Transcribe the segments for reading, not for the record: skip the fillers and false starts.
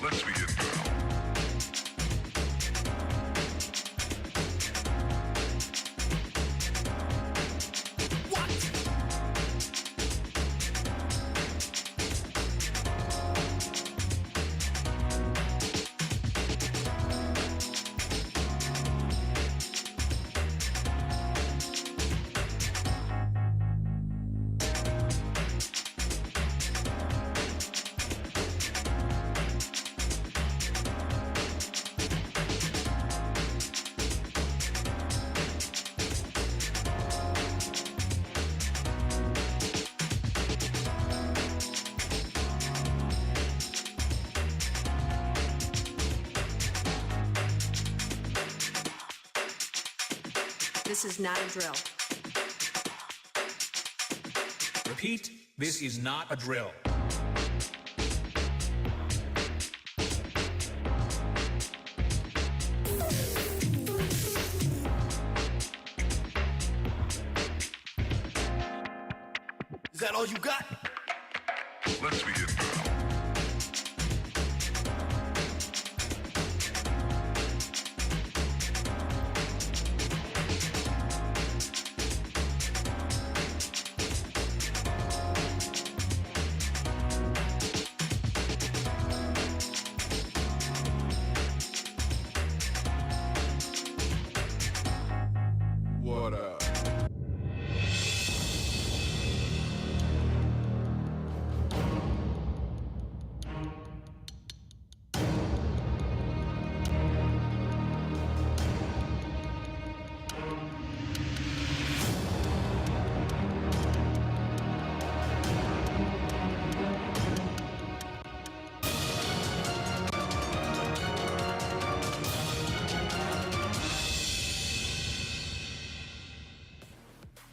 Let's begin now. This is not a drill. Repeat, this is not a drill. Is that all you got? Let's begin now. What up?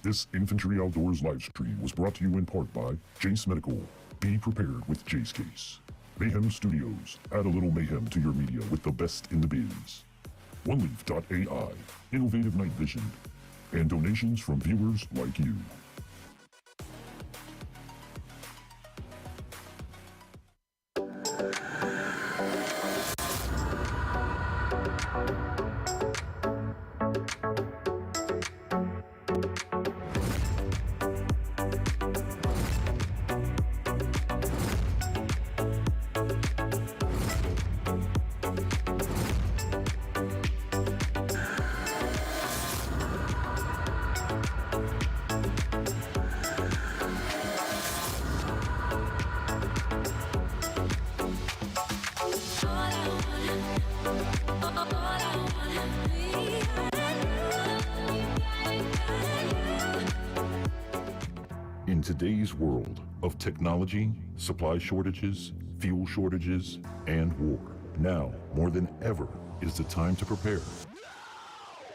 This Infantry Outdoors live stream was brought to you in part by Jace Medical. Be prepared with Jace Case. Mayhem Studios. Add a little mayhem to your media with the best in the biz. OneLeaf.ai. Innovative night vision. And donations from viewers like you. In today's world of technology, supply shortages, fuel shortages, and war, now more than ever is the time to prepare.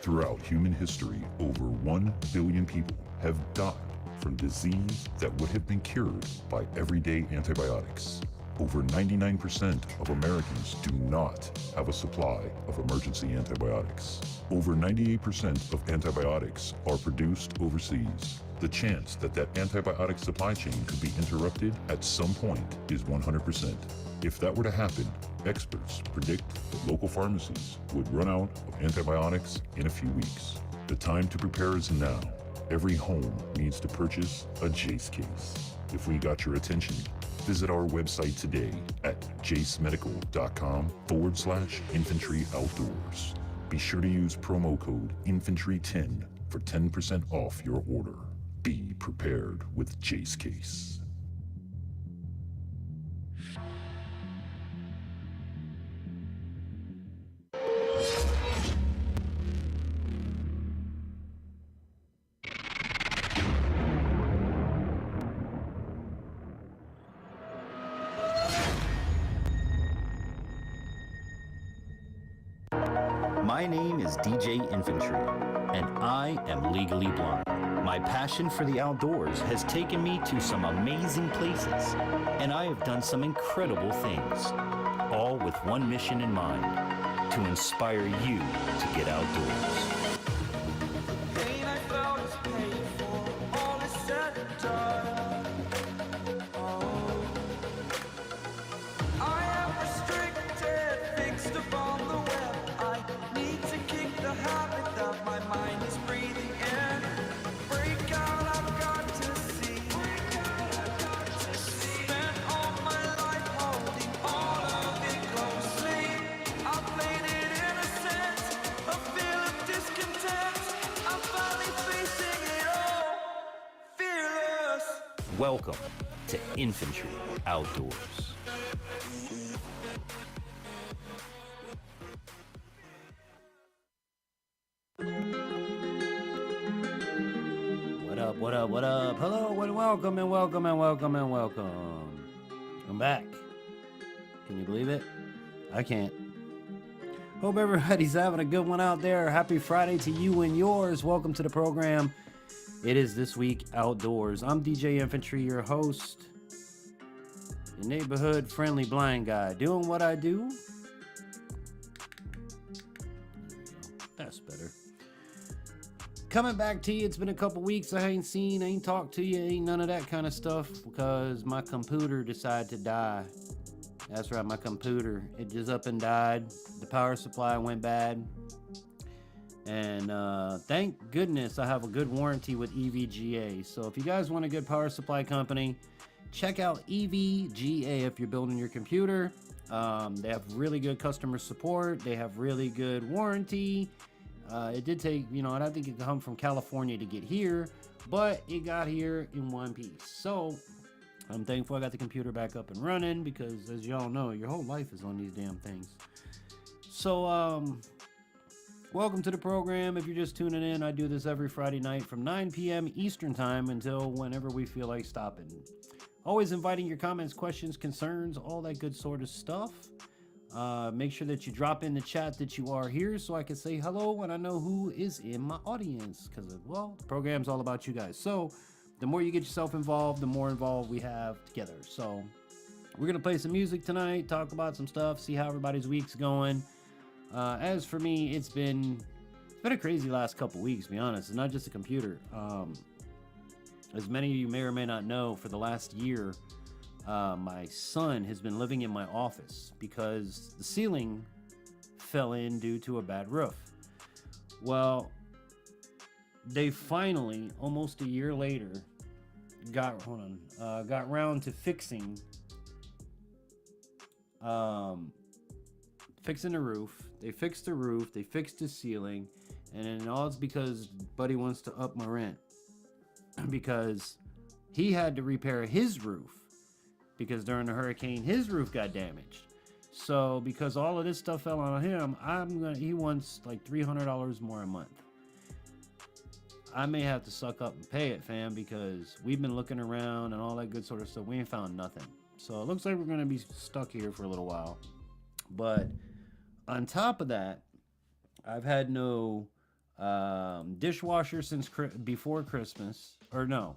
Throughout human history, over 1 billion people have died from disease that would have been cured by everyday antibiotics. Over 99% of Americans do not have a supply of emergency antibiotics. Over 98% of antibiotics are produced overseas. The chance that that antibiotic supply chain could be interrupted at some point is 100%. If that were to happen, experts predict that local pharmacies would run out of antibiotics in a few weeks. The time to prepare is now. Every home needs to purchase a Jace case. If we got your attention, visit our website today at jacemedical.com/Infantry Outdoors. Be sure to use promo code INFANTRY10 for 10% off your order. Be prepared with Jace Case. My name is DJ Infantry, and I am legally blind. My passion for the outdoors has taken me to some amazing places, and I have done some incredible things, all with one mission in mind, to inspire you to get outdoors. Pain I felt is paid for, all is said and done. Oh, I am restricted. Welcome to Infantry Outdoors. What up, what up, what up? Hello, and welcome, and welcome, and welcome, and welcome. I'm back. Can you believe it? I can't. Hope everybody's having a good one out there. Happy Friday to you and yours. Welcome to the program. It is This Week Outdoors. I'm DJ Infantry, your host, your neighborhood friendly blind guy, doing what I do. There we go. That's better. Coming back to you. It's been a couple weeks. I ain't talked to you, ain't none of that kind of stuff because my computer decided to die. That's right, my computer. It just up and died. The power supply went bad. And thank goodness I have a good warranty with EVGA. So if you guys want a good power supply company, check out EVGA if you're building your computer. They have really good customer support. They have really good warranty. It did take, I think it come from California to get here, but it got here in one piece. So I'm thankful I got the computer back up and running because, as y'all know, your whole life is on these damn things. So, welcome to the program. If you're just tuning in, I do this every Friday night from 9 p.m. Eastern Time until whenever we feel like stopping. Always inviting your comments, questions, concerns, all that good sort of stuff. Make sure that you drop in the chat that you are here so I can say hello and I know who is in my audience because, well, the program's all about you guys. So the more you get yourself involved, the more involved we have together. So we're going to play some music tonight, talk about some stuff, see how everybody's week's going. As for me, it's been a crazy last couple weeks, to be honest. It's not just the computer. As many of you may or may not know, for the last year, my son has been living in my office because the ceiling fell in due to a bad roof. Well, they finally, almost a year later, got round to fixing the roof. They fixed the roof, they fixed the ceiling, and all it's because Buddy wants to up my rent because he had to repair his roof because during the hurricane his roof got damaged. So because all of this stuff fell on him, he wants like $300 more a month. I may have to suck up and pay it, fam, because we've been looking around and all that good sort of stuff. We ain't found nothing. So it looks like we're going to be stuck here for a little while. But on top of that, I've had no dishwasher since before Christmas. Or no,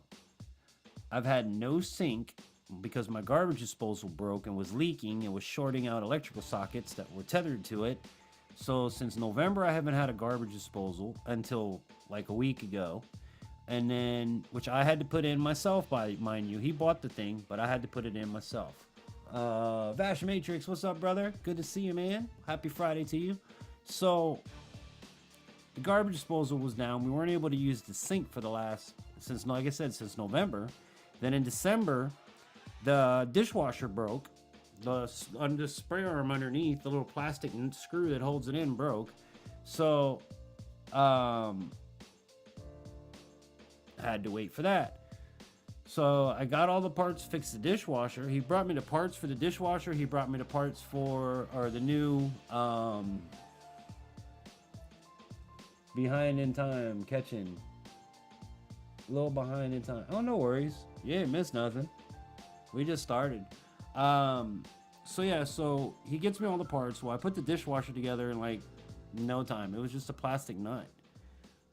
I've had no sink because my garbage disposal broke and was leaking. It was shorting out electrical sockets that were tethered to it. So since November, I haven't had a garbage disposal until like a week ago. And then, which I had to put in myself, mind you. He bought the thing, but I had to put it in myself. Vash Matrix, what's up, brother? Good to see you, man. Happy Friday to you. So the garbage disposal was down. We weren't able to use the sink for since November. Then in December, the dishwasher broke. The spray arm underneath, the little plastic screw that holds it in, broke. So I had to wait for that. So I got all the parts, fixed the dishwasher. He brought me the parts for the dishwasher. He brought me the parts for the new behind in time catching. A little behind in time. Oh, no worries. You ain't missed nothing. We just started. So he gets me all the parts. Well, I put the dishwasher together in like no time. It was just a plastic nut.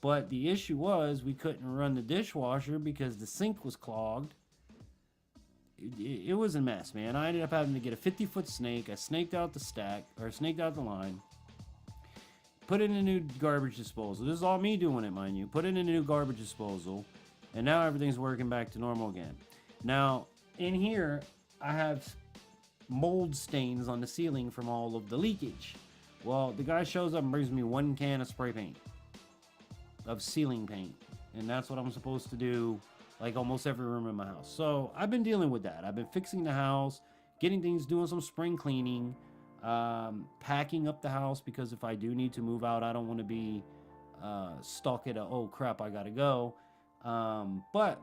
But the issue was we couldn't run the dishwasher because the sink was clogged. It was a mess, man. I ended up having to get a 50-foot snake. I snaked out the line. Put in a new garbage disposal. This is all me doing it, mind you. Put in a new garbage disposal. And now everything's working back to normal again. Now, in here, I have mold stains on the ceiling from all of the leakage. Well, the guy shows up and brings me 1 can of spray paint. Of ceiling paint, and that's what I'm supposed to do like almost every room in my house. So I've been dealing with that. I've been fixing the house, getting things, doing some spring cleaning, packing up the house because if I do need to move out, I don't want to be stuck at oh crap, I gotta go. But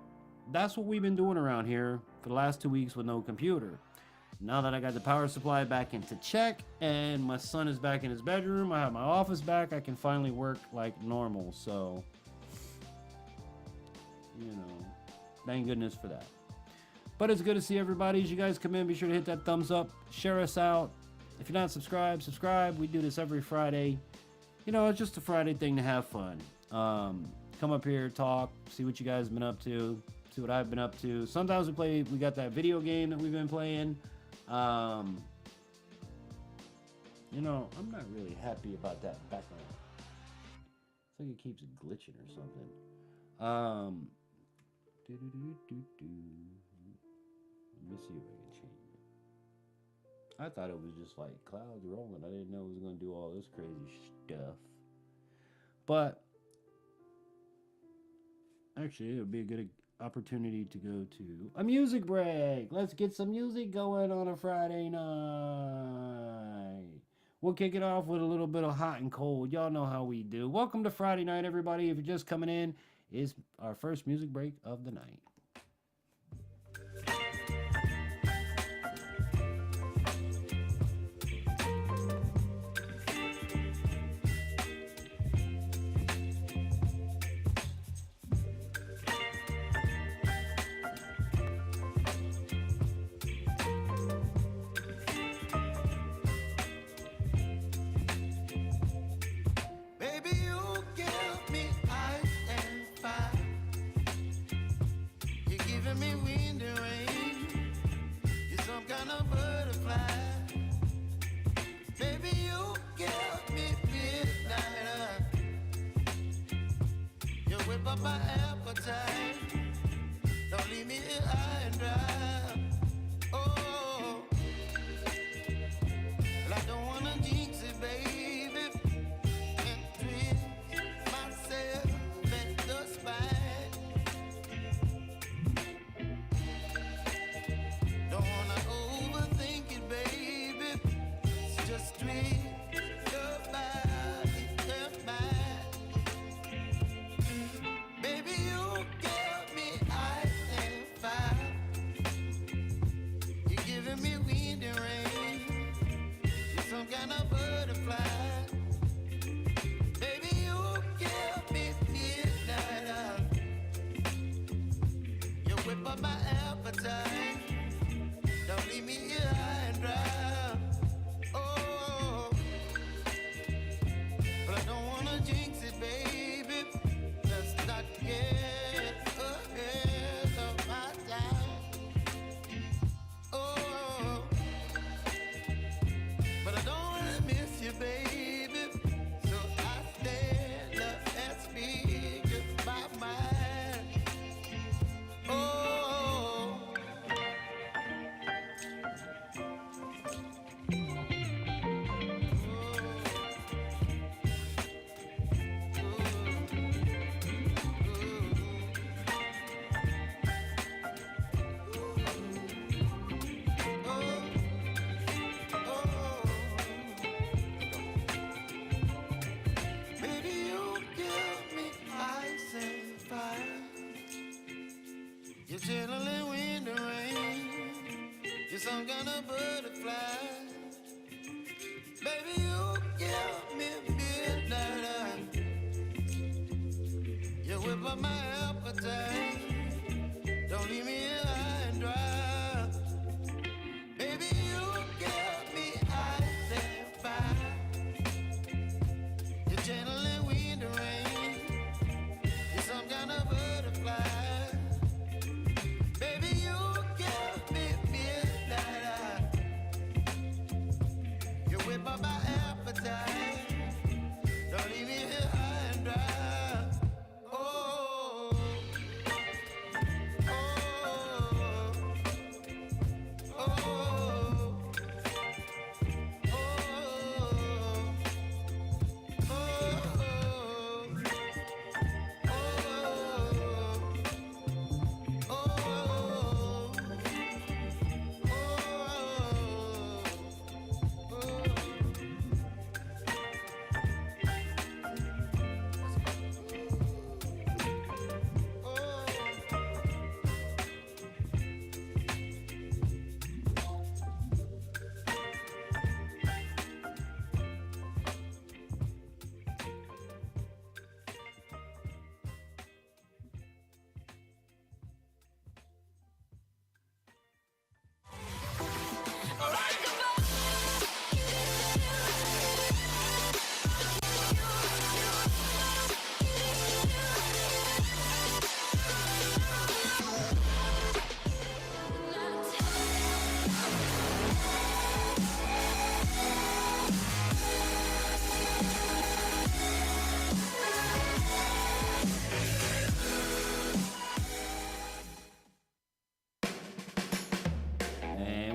that's what we've been doing around here for the last 2 weeks with no computer. Now that I got the power supply back into check and my son is back in his bedroom, I have my office back, I can finally work like normal. So, you know, thank goodness for that. But it's good to see everybody. As you guys come in, be sure to hit that thumbs up, share us out. If you're not subscribed, subscribe. We do this every Friday. You know, it's just a Friday thing to have fun. Come up here, talk, see what you guys have been up to, see what I've been up to. Sometimes we got that video game that we've been playing. You know, I'm not really happy about that background. It's like it keeps glitching or something. Let me see if I can change it. I thought it was just like clouds rolling. I didn't know it was going to do all this crazy stuff. But actually, it would be a good opportunity to go to a music break. Let's get some music going on a Friday night. We'll kick it off with a little bit of hot and cold. Y'all know how we do. Welcome to Friday night, everybody. If you're just coming in, it's our first music break of the night.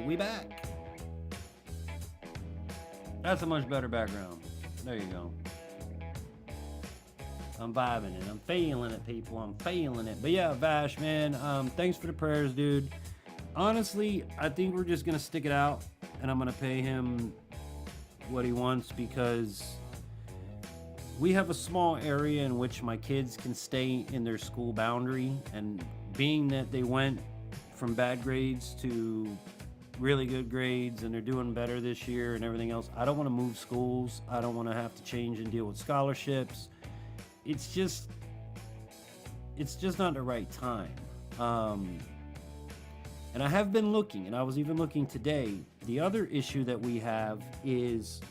we back. That's a much better background. There you go. I'm vibing it. I'm feeling it, people. I'm feeling it. But yeah, Vash, man, thanks for the prayers, dude. Honestly, I think we're just going to stick it out, and I'm going to pay him what he wants, because we have a small area in which my kids can stay in their school boundary, and being that they went from bad grades to really good grades and they're doing better this year and everything else, I don't want to move schools. I don't want to have to change and deal with scholarships. It's just not the right time. And I have been looking, and I was even looking today. The other issue that we have is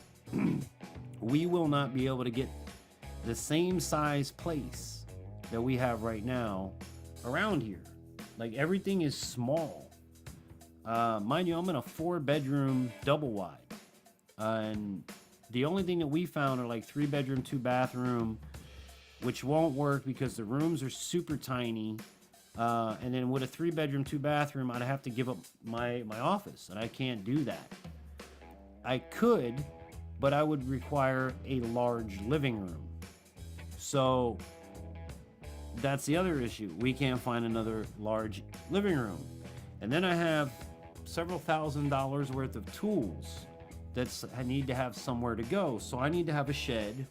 we will not be able to get the same size place that we have right now around here. Like, everything is small. Mind you, I'm in a 4-bedroom double wide. And the only thing that we found are like 3-bedroom, 2-bathroom, which won't work because the rooms are super tiny. And then with a 3-bedroom, 2-bathroom, I'd have to give up my office, and I can't do that. I could, but I would require a large living room. So that's the other issue. We can't find another large living room. And then I have several $1,000s worth of tools that I need to have somewhere to go. So I need to have a shed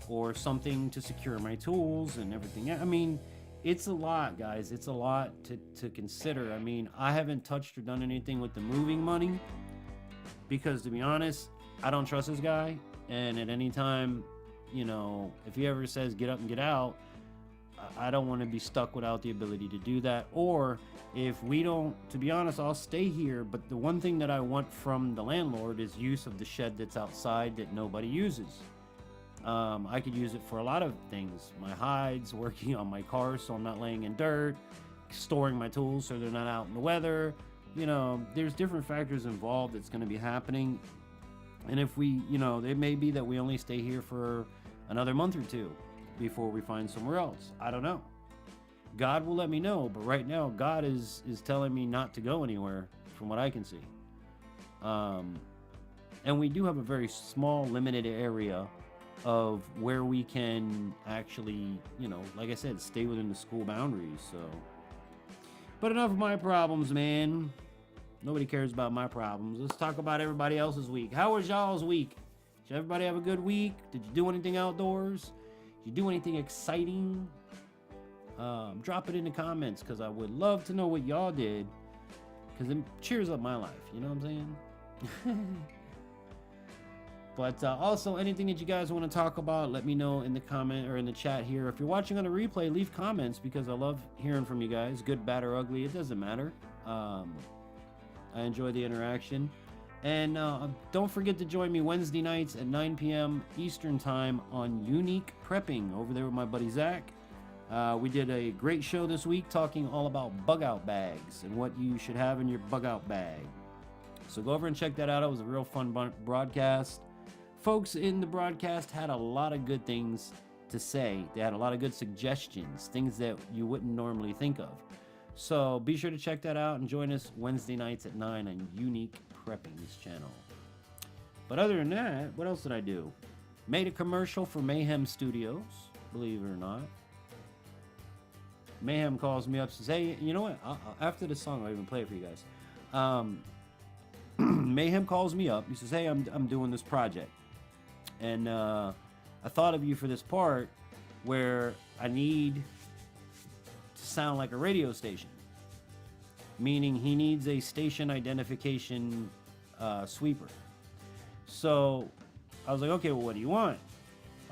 or something to secure my tools and everything. I mean, it's a lot, guys. It's a lot to consider. I mean, I haven't touched or done anything with the moving money because, to be honest, I don't trust this guy. And at any time, you know, if he ever says get up and get out, I don't want to be stuck without the ability to do that. Or if we don't, to be honest, I'll stay here. But the one thing that I want from the landlord is use of the shed that's outside that nobody uses. I could use it for a lot of things. My hides, working on my car so I'm not laying in dirt, storing my tools so they're not out in the weather. You know, there's different factors involved that's going to be happening. And if we, you know, it may be that we only stay here for another month or two before we find somewhere else. I don't know. God will let me know, but right now God is telling me not to go anywhere from what I can see. And we do have a very small, limited area of where we can actually, you know, like I said, stay within the school boundaries. So, but enough of my problems, man. Nobody cares about my problems. Let's talk about everybody else's week. How was y'all's week? Did everybody have a good week? Did you do anything outdoors? Did you do anything exciting? Drop it in the comments, because I would love to know what y'all did, because it cheers up my life. You know what I'm saying? But also, anything that you guys want to talk about, let me know in the comment or in the chat here. If you're watching on a replay, leave comments, because I love hearing from you guys. Good, bad, or ugly, it doesn't matter. I enjoy the interaction. And don't forget to join me Wednesday nights at 9 p.m. Eastern Time on Unique Prepping over there with my buddy Zach. We did a great show this week talking all about bug out bags and what you should have in your bug out bag. So go over and check that out. It was a real fun broadcast. Folks in the broadcast had a lot of good things to say. They had a lot of good suggestions, things that you wouldn't normally think of. So be sure to check that out and join us Wednesday nights at 9 on Unique Prepping's channel. But other than that, what else did I do? Made a commercial for Mayhem Studios, believe it or not. Mayhem calls me up and says, hey, you know what? After the song, I'll even play it for you guys. Mayhem calls me up. He says, hey, I'm doing this project. And I thought of you for this part where I need to sound like a radio station. Meaning he needs a station identification sweeper. So I was like, okay, well, what do you want?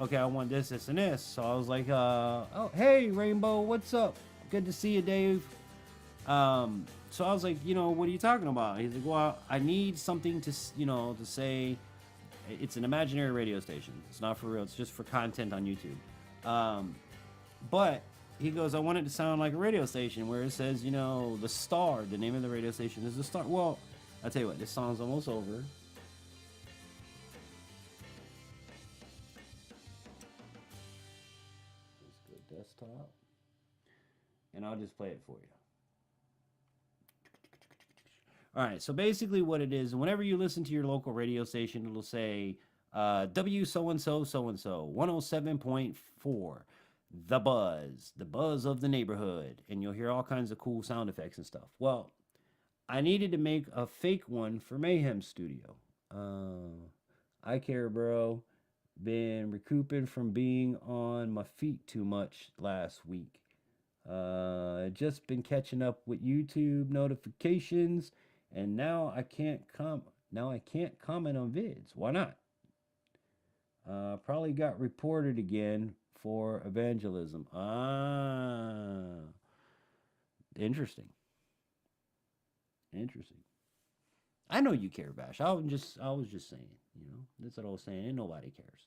Okay, I want this, this, and this. So I was like, oh, hey, Rainbow, what's up? Good to see you, Dave. So I was like, you know, what are you talking about? He's like, well, I need something to, you know, to say it's an imaginary radio station. It's not for real. It's just for content on YouTube. But he goes, I want it to sound like a radio station where it says, you know, the Star, the name of the radio station is the Star. Well, I'll tell you what, this song's almost over. Let's go desktop. And I'll just play it for you. All right, so basically what it is, whenever you listen to your local radio station, it'll say W so-and-so, so-and-so, 107.4, the buzz of the neighborhood. And you'll hear all kinds of cool sound effects and stuff. Well, I needed to make a fake one for Mayhem Studio. I care, bro. Been recouping from being on my feet too much last week. Just been catching up with YouTube notifications, and now I can't comment on vids. Why not? Probably got reported again for evangelism. Interesting. I know you care, Bash. I was just saying, you know, that's what I was saying. Ain't nobody cares.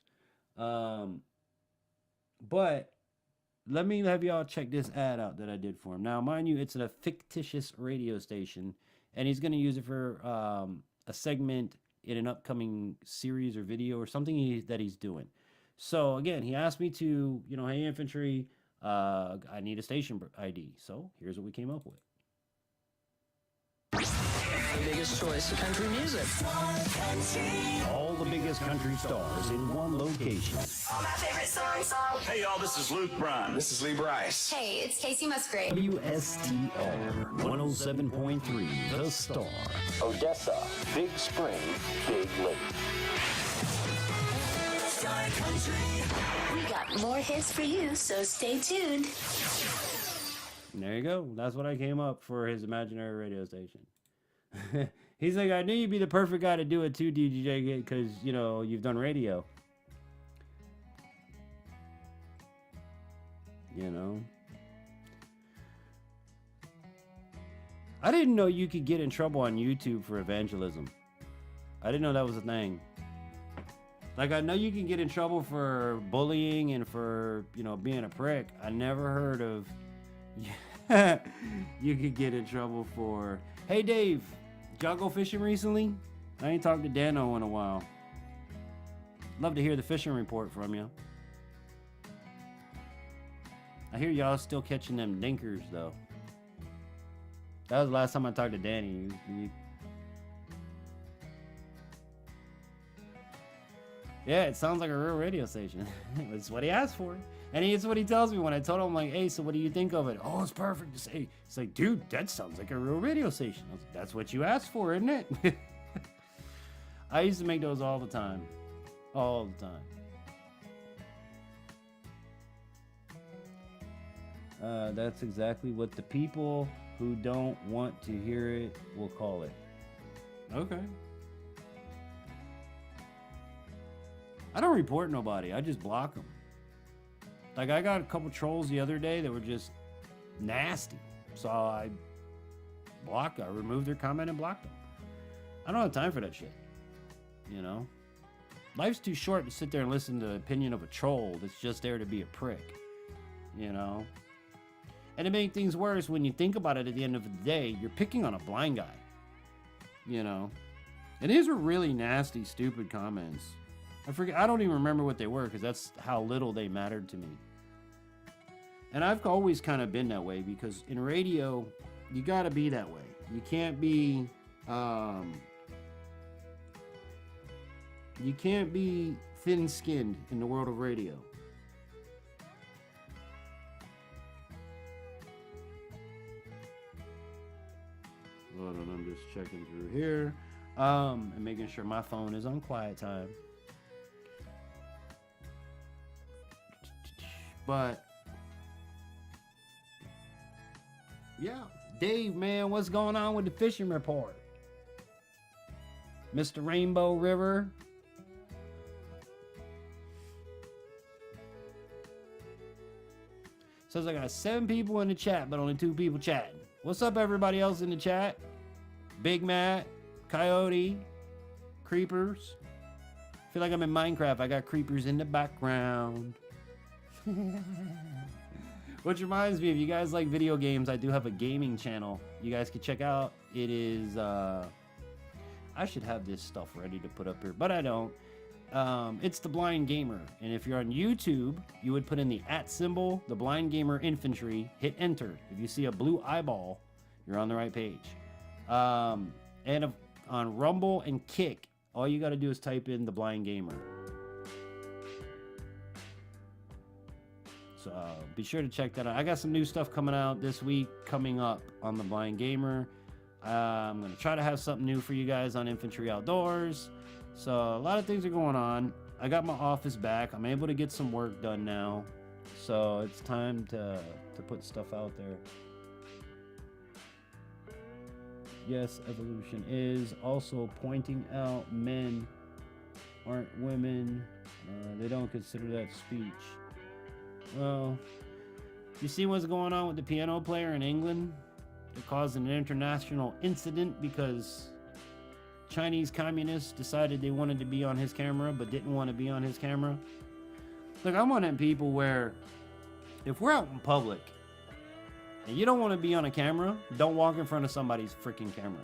But let me have y'all check this ad out that I did for him. Now, mind you, it's a fictitious radio station, and he's going to use it for a segment in an upcoming series or video or something that he's doing. So, again, he asked me to, you know, hey, Infantry, I need a station ID. So, here's what we came up with. The biggest choice of country music. All the biggest country stars in one location. All my favorite song. Hey y'all, this is Luke Bryan. This is Lee Bryce. Hey, it's Casey Musgrave. WSTR 107.3, The Star. Odessa, Big Spring, Big Lake. We got more hits for you, so stay tuned. And there you go. That's what I came up for his imaginary radio station. He's like, I knew you'd be the perfect guy to do it too, DJ, because, you know, you've done radio. You know? I didn't know you could get in trouble on YouTube for evangelism. I didn't know that was a thing. Like, I know you can get in trouble for bullying and for, you know, being a prick. I never heard of you could get in trouble for... Hey, Dave, did y'all go fishing recently? I ain't talked to Dano in a while. Love to hear the fishing report from you. I hear y'all still catching them dinkers, though. That was the last time I talked to Danny. Yeah, it sounds like a real radio station. That's what he asked for. And it's what he tells me when I told him, like, hey, so what do you think of it? Oh, it's perfect to say. It's like, dude, that sounds like a real radio station. I was like, that's what you asked for, isn't it? I used to make those all the time. All the time. That's exactly what the people who don't want to hear it will call it. Okay. I don't report nobody. I just block them. Like, I got a couple trolls the other day that were just nasty. So I removed their comment and blocked them. I don't have time for that shit. You know? Life's too short to sit there and listen to the opinion of a troll that's just there to be a prick. You know? And to make things worse, when you think about it at the end of the day, you're picking on a blind guy. You know? And these were really nasty, stupid comments. I don't even remember what they were because that's how little they mattered to me. And I've always kind of been that way because in radio, you got to be that way. You can't be thin-skinned in the world of radio. Hold on, I'm just checking through here and making sure my phone is on quiet time. But yeah, Dave, man, what's going on with the fishing report? Mr. Rainbow River. Says I got 7 people in the chat, but only 2 people chatting. What's up, everybody else in the chat? Big Matt, Coyote, Creepers. I feel like I'm in Minecraft. I got creepers in the background. Which reminds me, if you guys like video games, I do have a gaming channel you guys can check out. It is I should have this stuff ready to put up here, but I don't. It's the Blind Gamer, and if you're on YouTube, you would put in the @ symbol, the Blind Gamer Infantry, hit enter. If you see a blue eyeball, you're on the right page. and on Rumble and Kick. All you got to do is type in The Blind Gamer. So be sure to check that out. I got some new stuff coming out this week, coming up on The Blind Gamer. I'm going to try to have something new for you guys on Infantry Outdoors. So a lot of things are going on. I got my office back. I'm able to get some work done now. So it's time to put stuff out there. Yes, evolution is also pointing out men aren't women. They don't consider that speech. Well, you see what's going on with the piano player in England? It caused an international incident because Chinese communists decided they wanted to be on his camera but didn't want to be on his camera. Look, I'm one of them people where if we're out in public and you don't want to be on a camera, don't walk in front of somebody's freaking camera.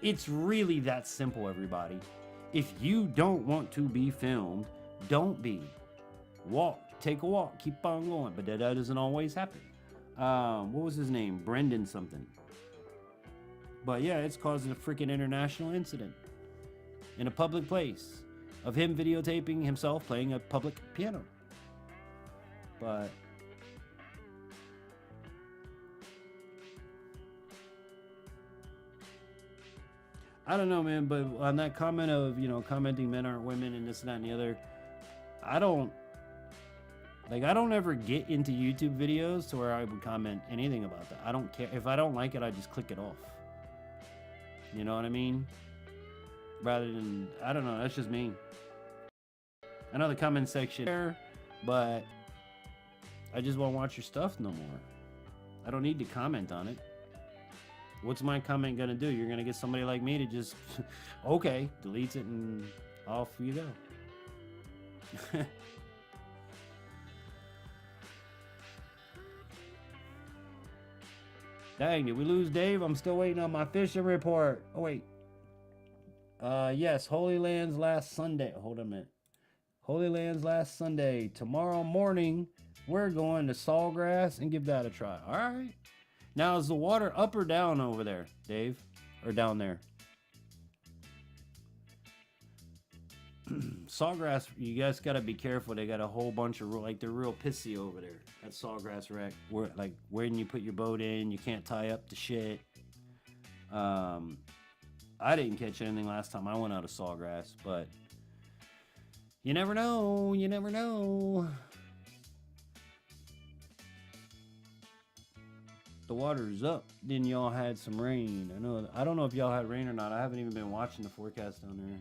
It's really that simple, everybody. If you don't want to be filmed, don't be. Walk, take a walk, keep on going. But that doesn't always happen. What was his name? Brendan something. But yeah, it's causing a freaking international incident in a public place of him videotaping himself playing a public piano. But I don't know, man, but on that comment of, you know, commenting men aren't women and this and that and the other, I don't ever get into YouTube videos to where I would comment anything about that. I don't care. If I don't like it, I just click it off. You know what I mean? Rather than, I don't know, that's just me. I know the comment section there, but I just won't watch your stuff no more. I don't need to comment on it. What's my comment gonna do? You're gonna get somebody like me to just, okay, deletes it and off you go. Dang, did we lose Dave? I'm still waiting on my fishing report. Oh, wait. Yes, Holy Land's last Sunday. Hold on a minute. Holy Land's last Sunday. Tomorrow morning, we're going to Sawgrass and give that a try. All right. Now, is the water up or down over there, Dave? Or down there? Sawgrass, you guys got to be careful. They got a whole bunch of, like, they're real pissy over there at Sawgrass Wreck. Where, like, when you put your boat in, you can't tie up the shit. I didn't catch anything last time I went out of Sawgrass, but you never know. You never know. The water's up. Then y'all had some rain. I don't know if y'all had rain or not. I haven't even been watching the forecast down there.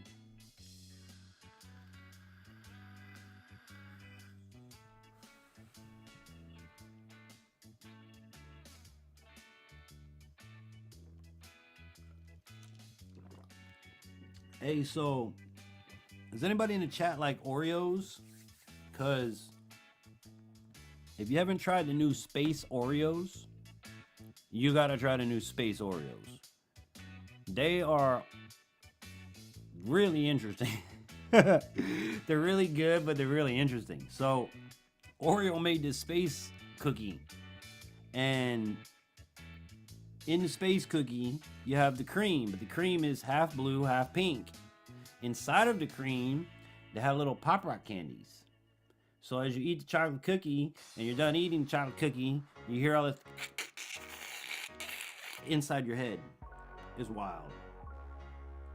Hey, so does anybody in the chat like Oreos? Because if you haven't tried the new Space Oreos, you gotta try the new Space Oreos. They are really interesting. They're really good, but they're really interesting. So Oreo made this space cookie, and in the space cookie you have the cream, but the cream is half blue, half pink. Inside of the cream they have little pop rock candies. So as you eat the chocolate cookie and you're done eating the chocolate cookie, you hear all this inside your head. It's wild.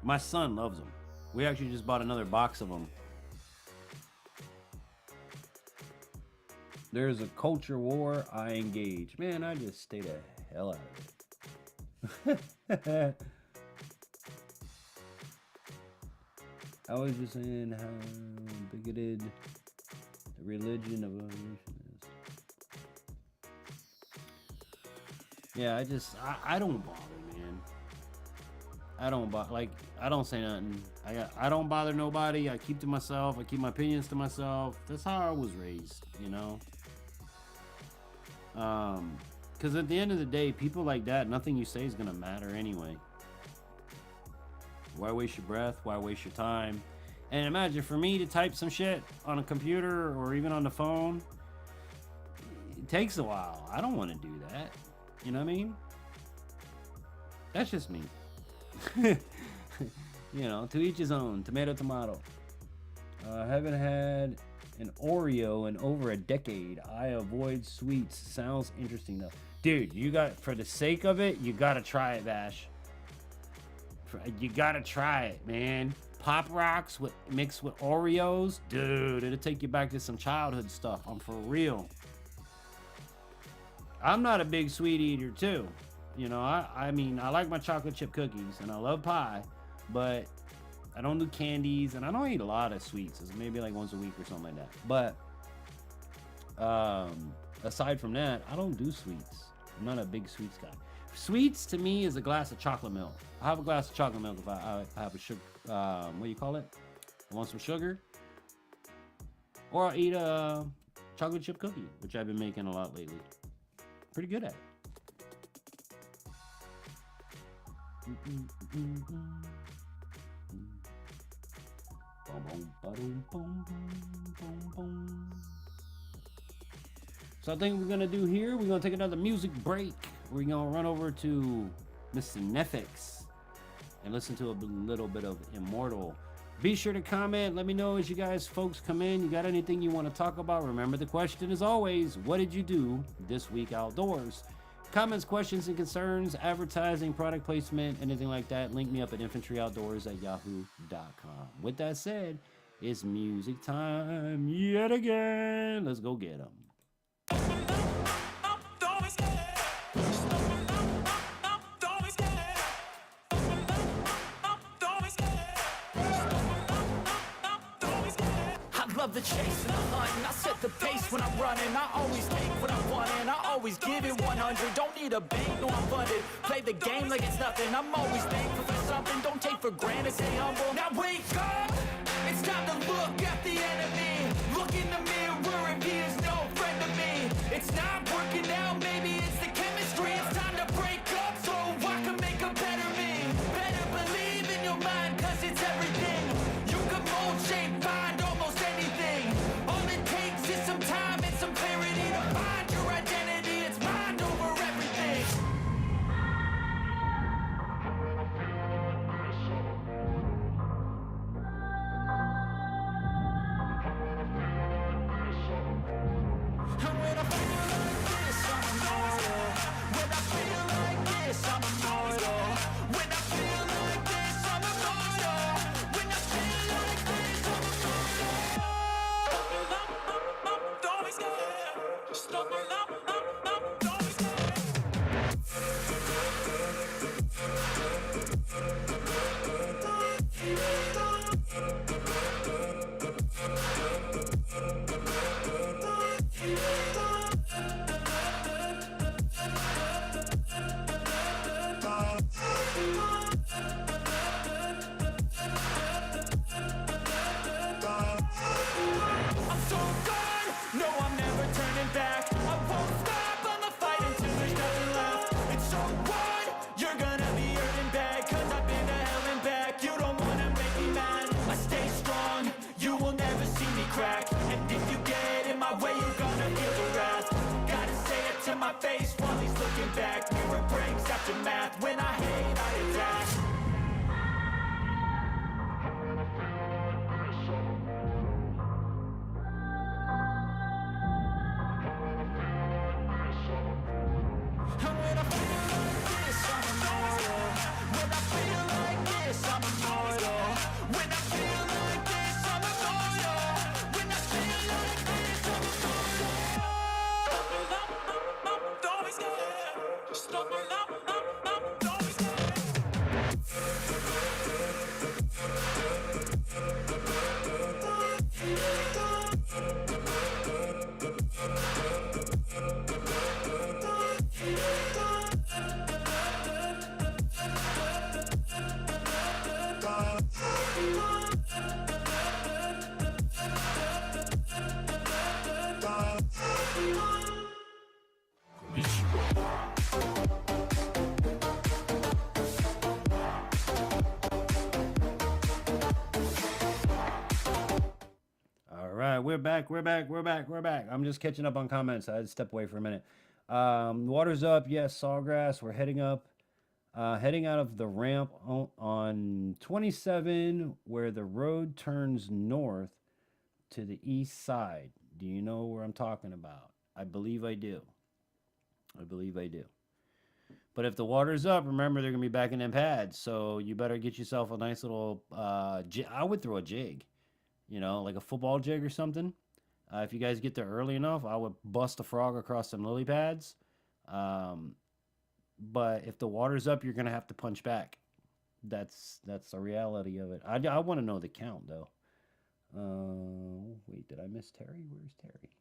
My son loves them. We actually just bought another box of them. There's a culture war, I engage. Man, I just stay the hell out of it. I was just saying how bigoted the religion of evolution is. Yeah, I don't bother, man. I don't bother. Like, I don't say nothing. I don't bother nobody. I keep to myself. I keep my opinions to myself. That's how I was raised, you know? Because at the end of the day, people like that, nothing you say is going to matter anyway. Why waste your breath? Why waste your time? And imagine, for me to type some shit on a computer or even on the phone, it takes a while. I don't want to do that. You know what I mean? That's just me. You know, to each his own. Tomato, tomato. Haven't had an Oreo in over a decade. I avoid sweets. Sounds interesting though. Dude, you got, for the sake of it, you gotta try it, Bash. You gotta try it, man. Pop Rocks mixed with Oreos. Dude, it'll take you back to some childhood stuff. I'm for real. I'm not a big sweet eater too. You know, I mean, I like my chocolate chip cookies and I love pie, but I don't do candies and I don't eat a lot of sweets. It's maybe like once a week or something like that. But aside from that, I don't do sweets. I'm not a big sweets guy. Sweets to me is a glass of chocolate milk. I have a glass of chocolate milk if I have a sugar, what do you call it? I want some sugar. Or I'll eat a chocolate chip cookie, which I've been making a lot lately. Pretty good at it. So I think we're gonna do here, we're gonna take another music break. We're gonna run over to Mr. Nefix and listen to a little bit of Immortal. Be sure to comment, let me know as you guys folks come in. You got anything you want to talk about? Remember the question is always, what did you do this week outdoors? Comments, questions, and concerns, advertising, product placement, anything like that, link me up at infantryoutdoors@yahoo.com. With that said, it's music time yet again. Let's go get them. The chase and the hunt, and I set the pace when I'm running. I always take what I want and I always give it 100. Don't need a bank, no I'm funded. Play the game like it's nothing. I'm always thankful for something. Don't take for granted, stay humble. Now wake up, it's time to look at the enemy. Look in the mirror if he is no friend to me. It's not working out, maybe it's the chemistry. It's time to break up so I can make a better me. Better believe in your mind, cause it's everything. You can mold, shape, find almost anything. All it takes is some time and some clarity to find your identity. It's mind over everything. And when I feel like this, I'm immortal. When I feel like this, I'm immortal. When I feel like this, I'm immortal. When I feel like this, I'm immortal. Don't be scared. Stop it up, don't be scared. I'm so good, no I'm never turning back. I won't stop, I'ma fight until there's nothing left. It's so what? You're gonna be hurting bad, cause I've been to hell and back. You don't wanna make me mad, I stay strong, you will never see me crack. And if you get in my way, you're gonna feel the wrath. Gotta say it to my face while he's looking back. Mirror breaks after math, when I hate I attack. And when I feel like this, I'm immortal. When I feel like this, I'm immortal. When I feel like this, I'm immortal. When I feel like this, I'm immortal. Don't be scared. Stop it up, don't be scared. All right, we're back. I'm just catching up on comments. I had to step away for a minute. Water's up. Yes, Sawgrass. We're heading up. Heading out of the ramp on 27 where the road turns north to the east side. Do you know where I'm talking about? I believe I do. I believe I do. But if the water's up, remember they're going to be back in them pads. So you better get yourself a nice little, I would throw a jig, you know, like a football jig or something. If you guys get there early enough, I would bust a frog across some lily pads. But if the water's up, you're going to have to punch back. That's the reality of it. I want to know the count, though. Wait, did I miss Terry? Where's Terry?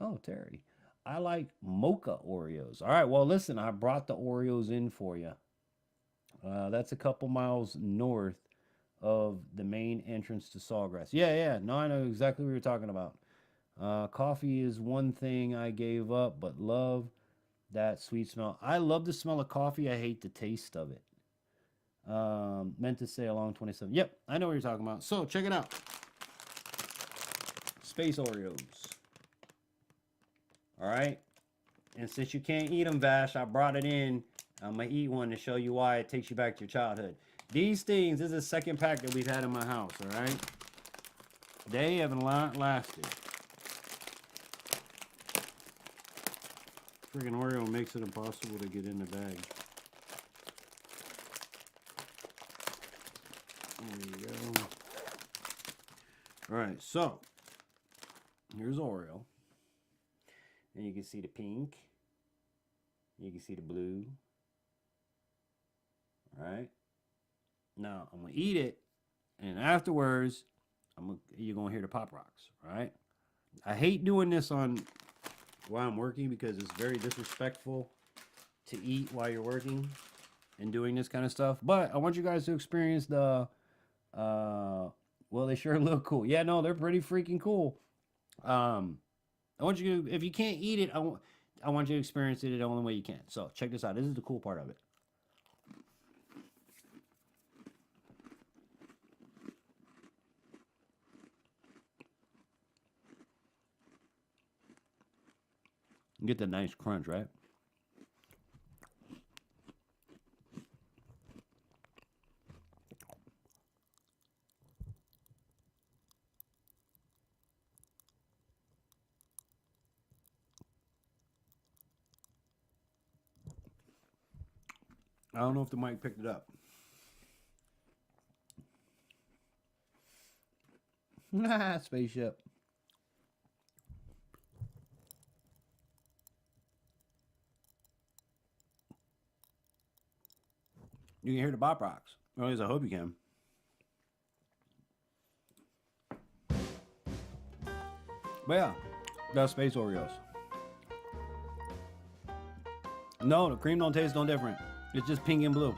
Oh, Terry. I like mocha Oreos. All right, well, listen, I brought the Oreos in for you. That's a couple miles north of the main entrance to Sawgrass. Yeah. No, I know exactly what you're talking about. Coffee is one thing I gave up, but love that sweet smell. I love the smell of coffee. I hate the taste of it. Meant to say along 27. Yep, I know what you're talking about. So, check it out. Space Oreos. All right, and since you can't eat them, Vash, I brought it in. I'm gonna eat one to show you why it takes you back to your childhood. These things, this is the second pack that we've had in my house. All right, they haven't lasted. Freaking Oreo makes it impossible to get in the bag. There you go. All right, so here's Oreo. And you can see the pink. You can see the blue. All right. Now, I'm going to eat it. And afterwards, you're going to hear the Pop Rocks. All right. I hate doing this on while I'm working because it's very disrespectful to eat while you're working and doing this kind of stuff. But I want you guys to experience the, well, they sure look cool. Yeah, no, they're pretty freaking cool. I want you to, if you can't eat it, I want you to experience it the only way you can. So check this out. This is the cool part of it. You get the nice crunch, right? I don't know if the mic picked it up. Spaceship. You can hear the Bop Rocks. Or at least I hope you can. But yeah, that's Space Oreos. No, the cream don't taste no different. It's just pink and blue.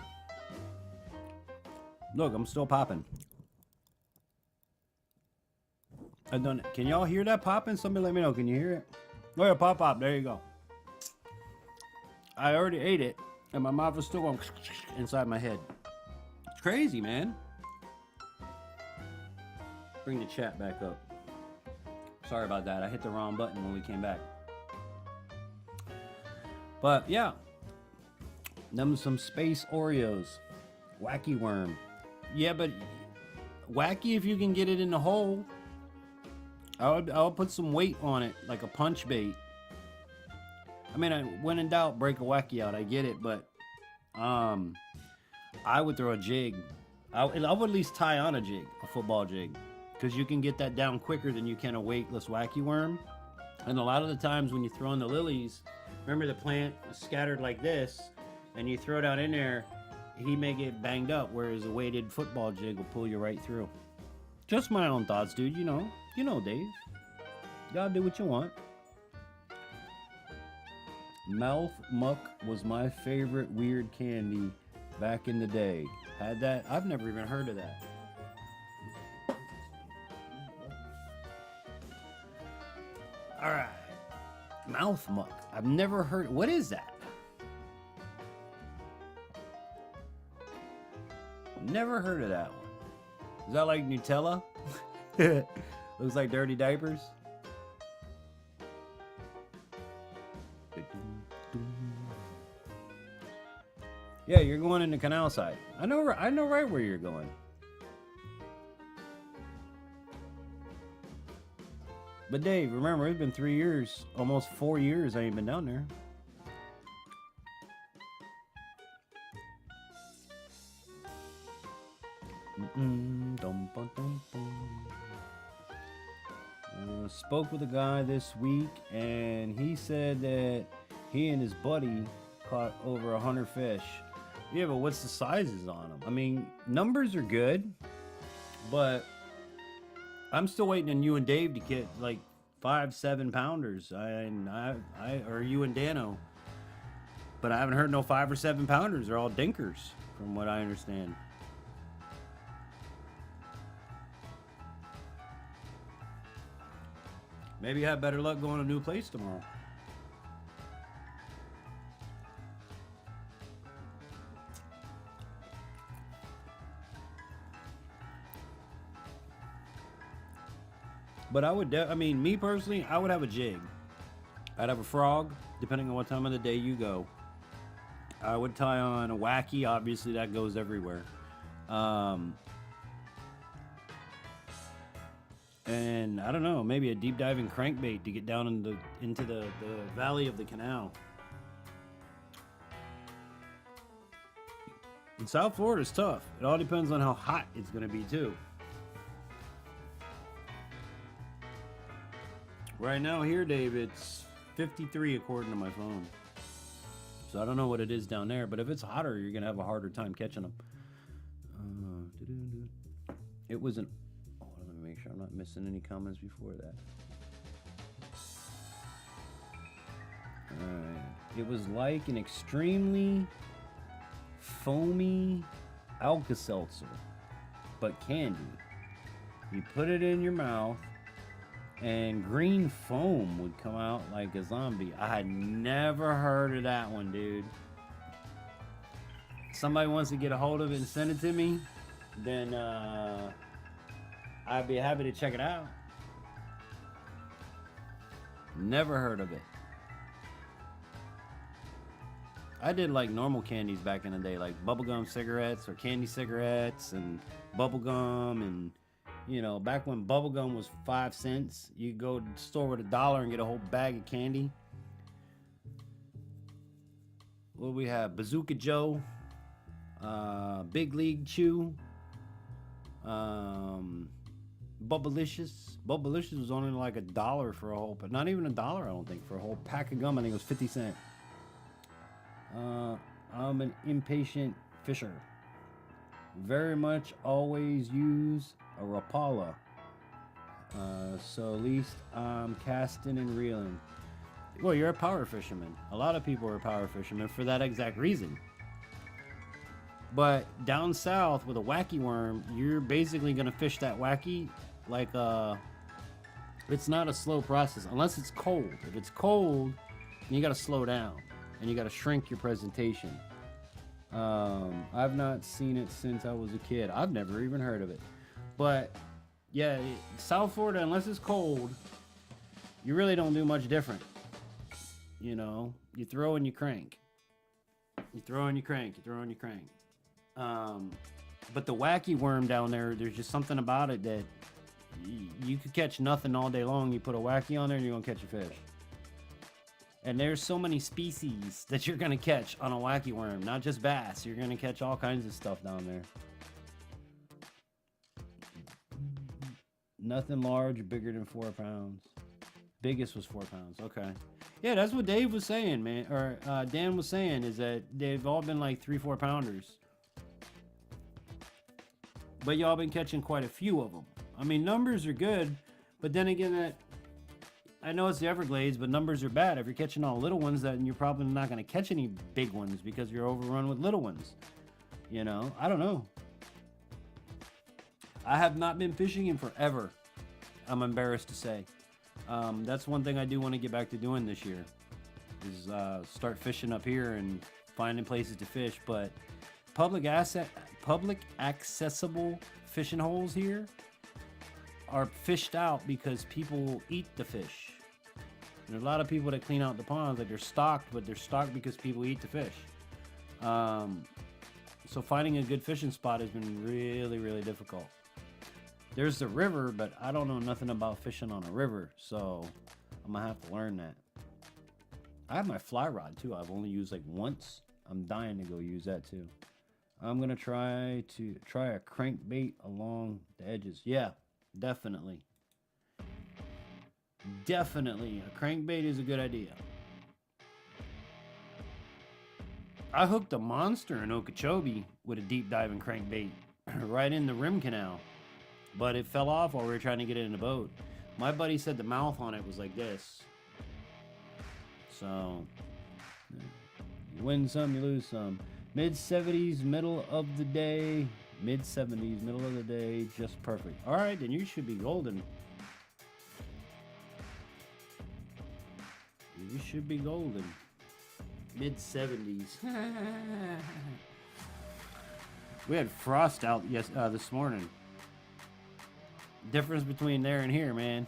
Look, I'm still popping. I've done it. Can y'all hear that popping? Somebody let me know. Can you hear it? Oh yeah, pop pop. There you go. I already ate it, and my mouth is still going inside my head. It's crazy, man. Bring the chat back up. Sorry about that. I hit the wrong button when we came back. But yeah, them some Space Oreos. Wacky worm. Yeah, but wacky if you can get it in the hole. I'll put some weight on it, like a punch bait. I mean, when in doubt, break a wacky out. I get it, but I would throw a jig. I would at least tie on a jig, a football jig, because you can get that down quicker than you can a weightless wacky worm. And a lot of the times when you throw in the lilies, remember the plant is scattered like this, and you throw it out in there, he may get banged up, whereas a weighted football jig will pull you right through. Just my own thoughts, dude. You know, Dave. Y'all do what you want. Mouth muck was my favorite weird candy back in the day. Had that? I've never even heard of that. All right. Mouth muck. I've never heard. What is that? Never heard of that one. Is that like Nutella? Looks like dirty diapers. Yeah, you're going in the canal side. I know right where you're going. But Dave, remember, it's been 3 years, almost 4 years I ain't been down there. Spoke with a guy this week, and he said that he and his buddy caught over 100 fish. Yeah, but what's the sizes on them? I mean, numbers are good, but I'm still waiting on you and Dave to get like 5-7 pounders. Or you and Dano. But I haven't heard no 5 or 7 pounders. They're all dinkers, from what I understand. Maybe you have better luck going to a new place tomorrow. But I would, I mean, me personally, I would have a jig. I'd have a frog, depending on what time of the day you go. I would tie on a wacky, obviously that goes everywhere. And I don't know, maybe a deep diving crankbait to get down into the valley of the canal. And South Florida is tough. It all depends on how hot it's going to be too. Right now here, Dave, it's 53 according to my phone. So I don't know what it is down there, but if it's hotter, you're going to have a harder time catching them. It was an... Let me make sure I'm not missing any comments before that. Alright. It was like an extremely foamy Alka-Seltzer, but candy. You put it in your mouth, and green foam would come out like a zombie. I had never heard of that one, dude. Somebody wants to get a hold of it and send it to me, then I'd be happy to check it out. Never heard of it. I did like normal candies back in the day, like bubblegum cigarettes or candy cigarettes and bubblegum, and you know, back when bubblegum was 5 cents, you go to the store with $1 and get a whole bag of candy. What do we have? Bazooka Joe, Big League Chew, Bubblicious. Bubblicious was only like $1 for a whole, but not even $1, I don't think, for a whole pack of gum. I think it was 50 cents. I'm an impatient fisher. Very much always use a Rapala. So at least I'm casting and reeling. Well, you're a power fisherman. A lot of people are power fishermen for that exact reason. But down south with a wacky worm, you're basically going to fish that wacky like it's not a slow process unless it's cold. If it's cold, then you got to slow down and you got to shrink your presentation. I've not seen it since I was a kid. I've never even heard of it. But yeah, South Florida, unless it's cold, you really don't do much different. You know, you throw and you crank. You throw and you crank. You throw and you crank. But the wacky worm down there, there's just something about it that you could catch nothing all day long. You put a wacky on there and you're going to catch a fish. And there's so many species that you're going to catch on a wacky worm. Not just bass. You're going to catch all kinds of stuff down there. Nothing large or bigger than 4 pounds. Biggest was 4 pounds. Okay. Yeah, that's what Dave was saying, man. Or Dan was saying, is that they've all been like 3-4 pounders. But y'all been catching quite a few of them. I mean, numbers are good. But then again, I know it's the Everglades, but numbers are bad. If you're catching all little ones, then you're probably not going to catch any big ones because you're overrun with little ones. You know, I don't know. I have not been fishing in forever, I'm embarrassed to say. That's one thing I do want to get back to doing this year, is start fishing up here and finding places to fish. But public accessible fishing holes here are fished out because people eat the fish. There's a lot of people that clean out the ponds, like they're stocked, but they're stocked because people eat the fish. So finding a good fishing spot has been really, really difficult. There's the river, but I don't know nothing about fishing on a river, so I'm gonna have to learn that. I have my fly rod too. I've only used like once. I'm dying to go use that too. I'm gonna try a crankbait along the edges. Yeah, definitely. Definitely, a crankbait is a good idea. I hooked a monster in Okeechobee with a deep diving crankbait right in the rim canal, but it fell off while we were trying to get it in the boat. My buddy said the mouth on it was like this. So, you win some, you lose some. Mid-70s, middle of the day. Mid-70s, middle of the day, just perfect. All right, then you should be golden. You should be golden. Mid-70s. We had frost out this morning. Difference between there and here, man.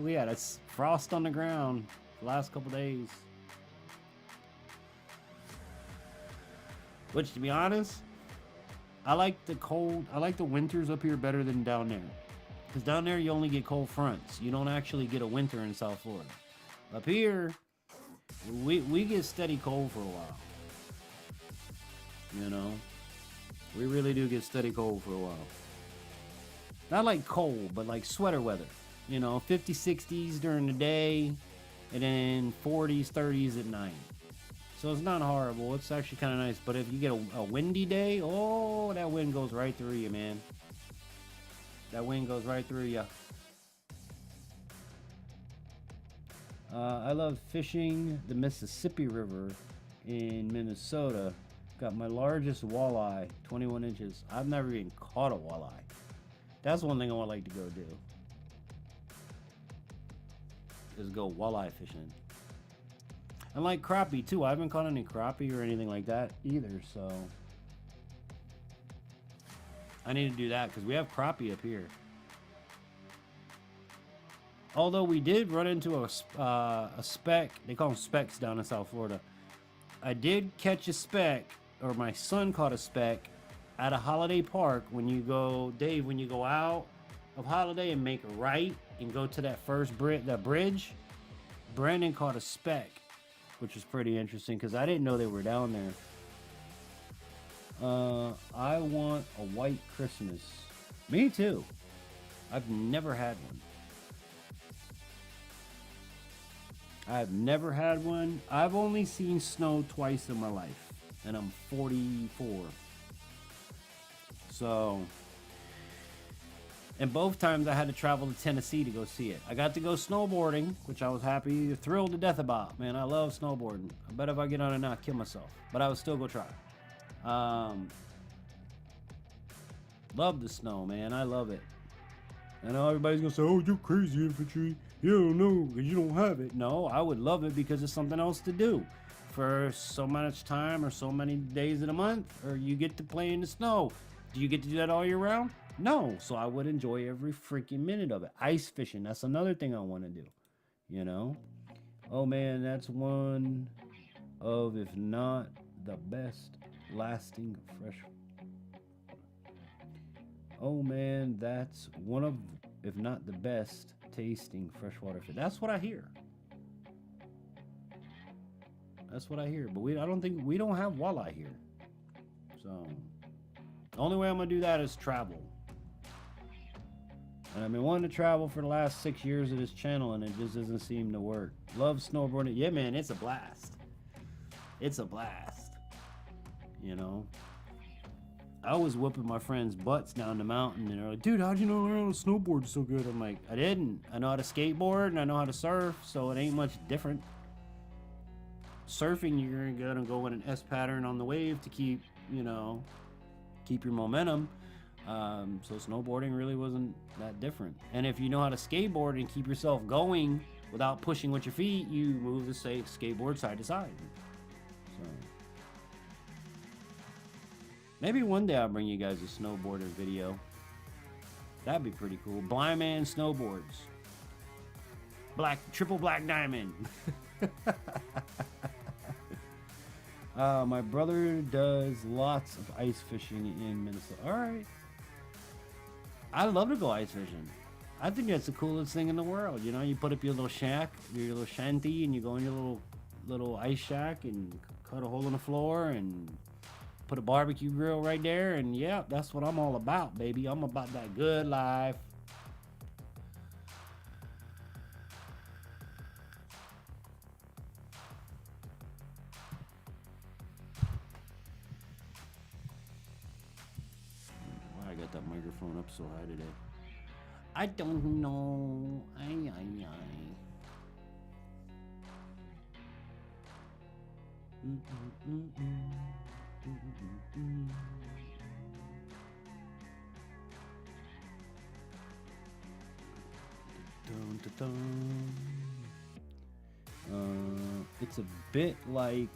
We had a frost on the ground the last couple days. Which, to be honest, I like the cold. I like the winters up here better than down there. Because down there you only get cold fronts. You don't actually get a winter in South Florida. Up here, we get steady cold for a while. You know? We really do get steady cold for a while. Not like cold, but like sweater weather. You know, 50s, 60s during the day, and then 40s, 30s at night. So it's not horrible. It's actually kind of nice. But if you get a windy day, oh, that wind goes right through you, man. That wind goes right through you. I love fishing the Mississippi River in Minnesota. Got my largest walleye, 21 inches. I've never even caught a walleye. That's one thing I would like to go do. Is go walleye fishing. And like crappie too. I haven't caught any crappie or anything like that either, so I need to do that because we have crappie up here. Although we did run into a speck. They call them specks down in South Florida. I did catch a speck, or my son caught a speck at a holiday park. When you go, Dave, when you go out of Holiday and make a right and go to that first bridge, Brandon caught a speck, which was pretty interesting because I didn't know they were down there. I want a white Christmas. Me too. I've never had one. I've never had one. I've only seen snow twice in my life, and I'm 44. So, and both times I had to travel to Tennessee to go see it. I got to go snowboarding, which I was happy, thrilled to death about. Man, I love snowboarding. I bet if I get on it now, I'll kill myself. But I would still go try. Love the snow, man. I love it. I know everybody's gonna say, "Oh, you're crazy, infantry. You don't know because you don't have it." No, I would love it because it's something else to do for so much time or so many days in a month, or you get to play in the snow. Do you get to do that all year round? No. So I would enjoy every freaking minute of it. Ice fishing, that's another thing I want to do. You know? Oh man, that's one of, if not the best lasting fresh. Oh man, that's one of, if not the best tasting freshwater fish. That's what I hear. That's what I hear. But I don't think we don't have walleye here. So the only way I'm gonna do that is travel. And I've been wanting to travel for the last 6 years of this channel, and it just doesn't seem to work. Love snowboarding. Yeah, man, it's a blast. It's a blast. You know. I was whooping my friends' butts down the mountain, and they're like, "Dude, how'd you know learn how to snowboard so good?" I'm like, I didn't. I know how to skateboard, and I know how to surf, so it ain't much different. Surfing, you're gonna go in an S pattern on the wave to keep, you know, keep your momentum. So snowboarding really wasn't that different. And if you know how to skateboard and keep yourself going without pushing with your feet, you move the skateboard side to side. So maybe one day I'll bring you guys a snowboarder video. That'd be pretty cool. Blind man snowboards. Triple black diamond. My brother does lots of ice fishing in Minnesota. All right. I love to go ice fishing. I think that's the coolest thing in the world. You know, you put up your little shack, your little shanty, and you go in your little ice shack and cut a hole in the floor and put a barbecue grill right there. And yeah, that's what I'm all about, baby. I'm about that good life. Why I got that microphone up so high today? I don't know. Ay. It's a bit like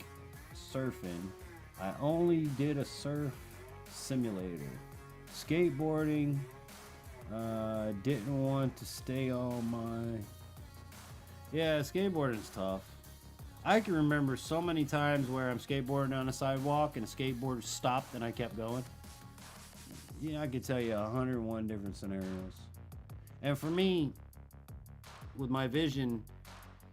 surfing. I only did a surf simulator. Skateboarding, didn't want to stay on my... Yeah, skateboarding's tough. I can remember so many times where I'm skateboarding on a sidewalk and a skateboarder stopped and I kept going. Yeah, I could tell you 101 different scenarios. And for me, with my vision,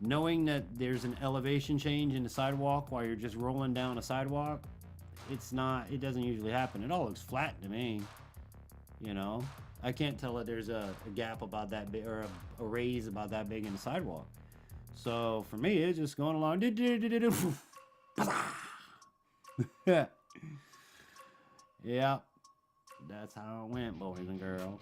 knowing that there's an elevation change in the sidewalk while you're just rolling down a sidewalk, it doesn't usually happen. It all looks flat to me, you know? I can't tell that there's a gap about that big or a raise about that big in the sidewalk. So for me, it's just going along. Yeah, that's how it went, boys and girls.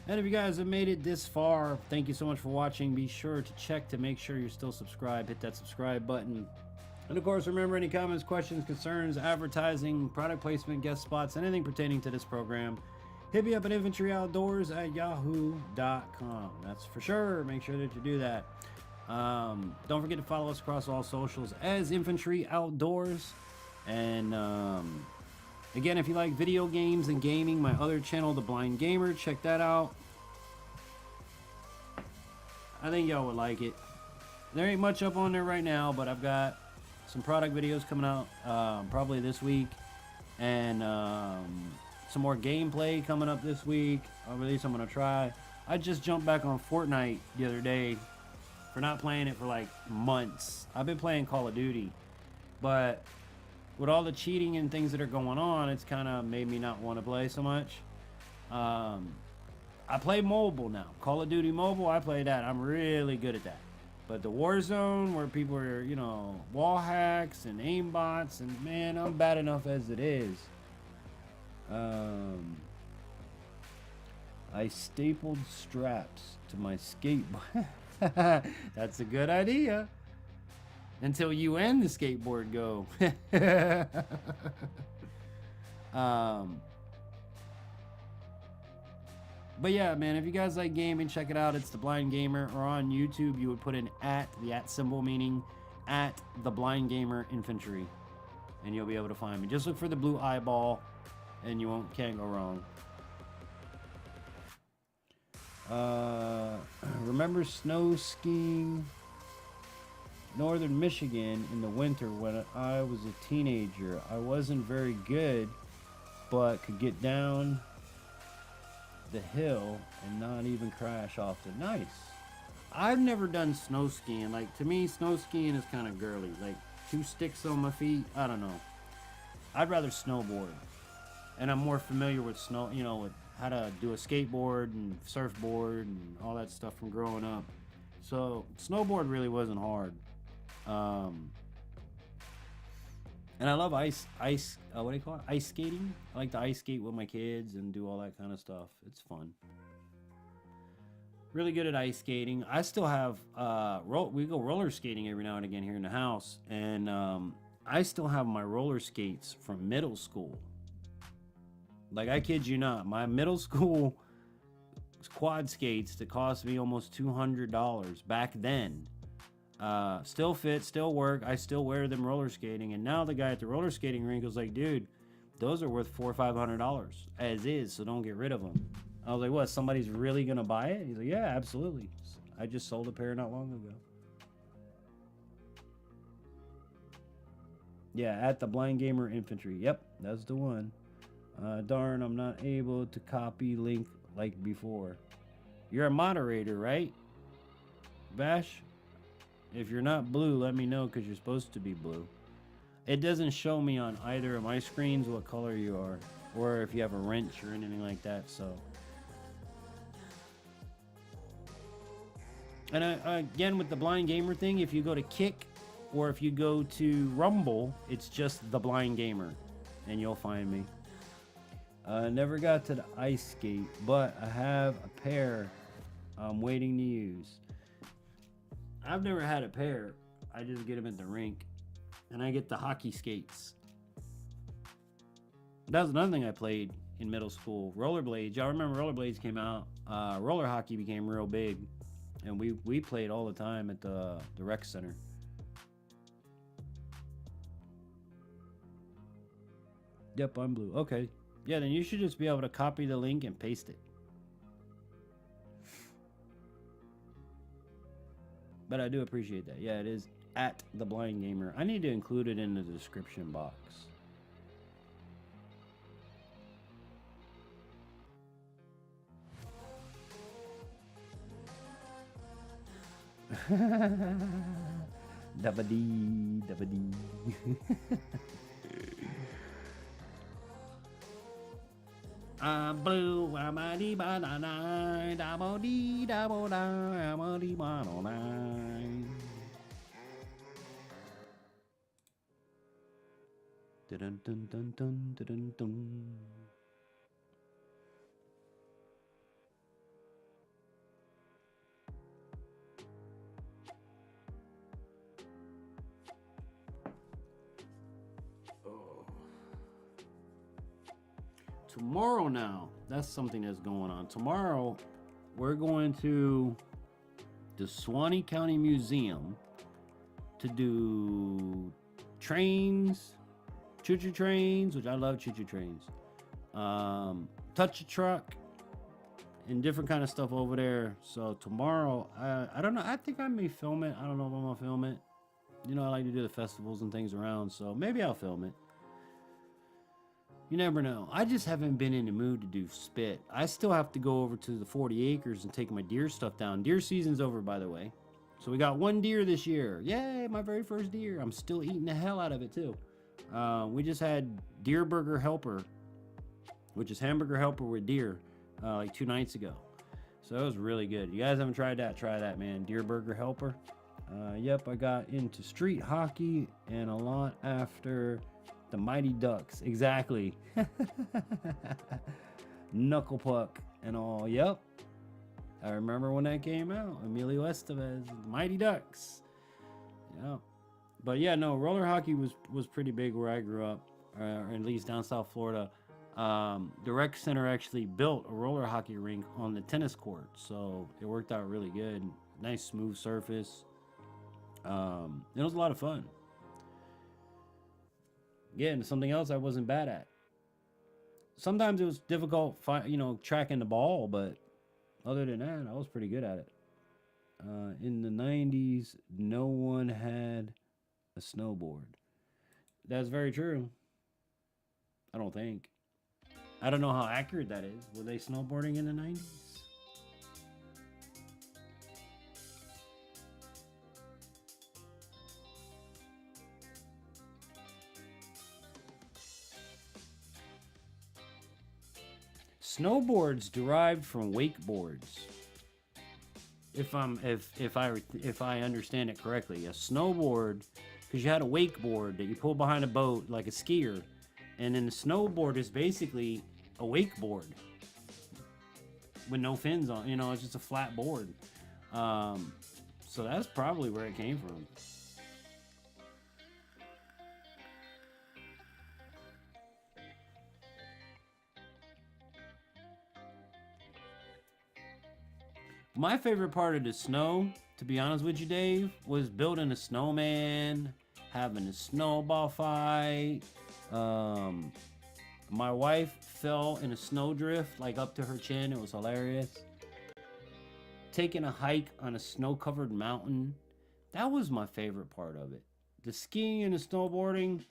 And if you guys have made it this far, thank you so much for watching. Be sure to check to make sure you're still subscribed. Hit that subscribe button. And of course, remember, any comments, questions, concerns, advertising, product placement, guest spots, anything pertaining to this program, hit me up at infantryoutdoors@yahoo.com. That's for sure. Make sure that you do that. Don't forget to follow us across all socials as Infantry Outdoors. And again, if you like video games and gaming, my other channel, The Blind Gamer, check that out. I think y'all would like it. There ain't much up on there right now, but I've got some product videos coming out probably this week, and some more gameplay coming up this week. At least I'm gonna try. I just jumped back on Fortnite the other day for not playing it for like months. I've been playing Call of Duty, but with all the cheating and things that are going on, it's kind of made me not want to play so much. I play mobile now. Call of Duty Mobile, I play that. I'm really good at that. But the Warzone, where people are, you know, wall hacks and aimbots, and man, I'm bad enough as it is. I stapled straps to my skateboard. That's a good idea. Until you and the skateboard go. But yeah, man, if you guys like gaming, check it out. It's The Blind Gamer. Or on YouTube, you would put in the @ symbol, meaning @The Blind Gamer Infantry, and you'll be able to find me. Just look for the blue eyeball, and you can't go wrong. Remember snow skiing northern Michigan in the winter when I was a teenager. I wasn't very good, but could get down the hill and not even crash off the nice. I've never done snow skiing. Like, to me, snow skiing is kind of girly. Like, 2 sticks on my feet, I don't know. I'd rather snowboard, and I'm more familiar with snow, you know, with how to do a skateboard and surfboard and all that stuff from growing up. So snowboard really wasn't hard. And I love ice, what do you call it? Ice skating. I like to ice skate with my kids and do all that kind of stuff. It's fun. Really good at ice skating. I still have, we go roller skating every now and again here in the house. And I still have my roller skates from middle school. Like, I kid you not, my middle school quad skates that cost me almost $200 back then. Still fit, still work. I still wear them roller skating. And now the guy at the roller skating rink was like, dude, those are worth $400 or $500 as is, so don't get rid of them. I was like, what, somebody's really gonna buy it? He's like, yeah, absolutely. I just sold a pair not long ago. Yeah, at the Blind Gamer Infantry. Yep, that's the one. Darn, I'm not able to copy link like before. You're a moderator, right? Bash? If you're not blue, let me know, because you're supposed to be blue. It doesn't show me on either of my screens what color you are, or if you have a wrench or anything like that, so. And again, with the Blind Gamer thing, if you go to Kick, or if you go to Rumble, it's just the Blind Gamer, and you'll find me. Never got to the ice skate, but I have a pair I'm waiting to use. I've never had a pair. I just get them at the rink, and I get the hockey skates. That was another thing I played in middle school. Rollerblades. Y'all remember rollerblades came out. Roller hockey became real big, and we played all the time at the rec center. Yep, I'm blue. Okay. Yeah, then you should just be able to copy the link and paste it. But I do appreciate that. Yeah, it is at the Blind Gamer. I need to include it in the description box. Dabba-dee, dabba-dee. I'm blue, I'm a dee ba da nine, double dee double da, I'm a dee ba da nine. Dun dun dun dun dun dun. Tomorrow now, that's something that's going on. Tomorrow, we're going to the Suwannee County Museum to do trains, choo-choo trains, which I love choo-choo trains, touch a truck, and different kind of stuff over there. So tomorrow, I don't know, I think I may film it. I don't know if I'm gonna film it. You know, I like to do the festivals and things around, so maybe I'll film it. You never know. I just haven't been in the mood to do spit. I still have to go over to the 40 acres and take my deer stuff down. Deer season's over, by the way. So we got one deer this year. Yay, my very first deer. I'm still eating the hell out of it, too. We just had Deer Burger Helper, which is hamburger helper with deer, like 2 nights ago. So it was really good. You guys haven't tried that? Try that, man. Deer Burger Helper. Yep, I got into street hockey and a lot after... the Mighty Ducks, exactly. Knuckle puck and all. Yep, I remember when that came out. Emilio Estevez, the Mighty Ducks. Yeah, but yeah, no, roller hockey was pretty big where I grew up, or at least down South Florida. The rec center actually built a roller hockey rink on the tennis court, so it worked out really good. Nice smooth surface. It was a lot of fun. Yeah, and something else I wasn't bad at. Sometimes it was difficult, tracking the ball, but other than that, I was pretty good at it. In the 90s, no one had a snowboard. That's very true. I don't think. I don't know how accurate that is. Were they snowboarding in the 90s? Snowboards derived from wakeboards. If I understand it correctly, a snowboard, because you had a wakeboard that you pull behind a boat like a skier, and then the snowboard is basically a wakeboard with no fins on. It's just a flat board. So that's probably where it came from. My favorite part of the snow, to be honest with you, Dave, was building a snowman, having a snowball fight. My wife fell in a snowdrift, like up to her chin. It was hilarious. Taking a hike on a snow-covered mountain. That was my favorite part of it. The skiing and the snowboarding,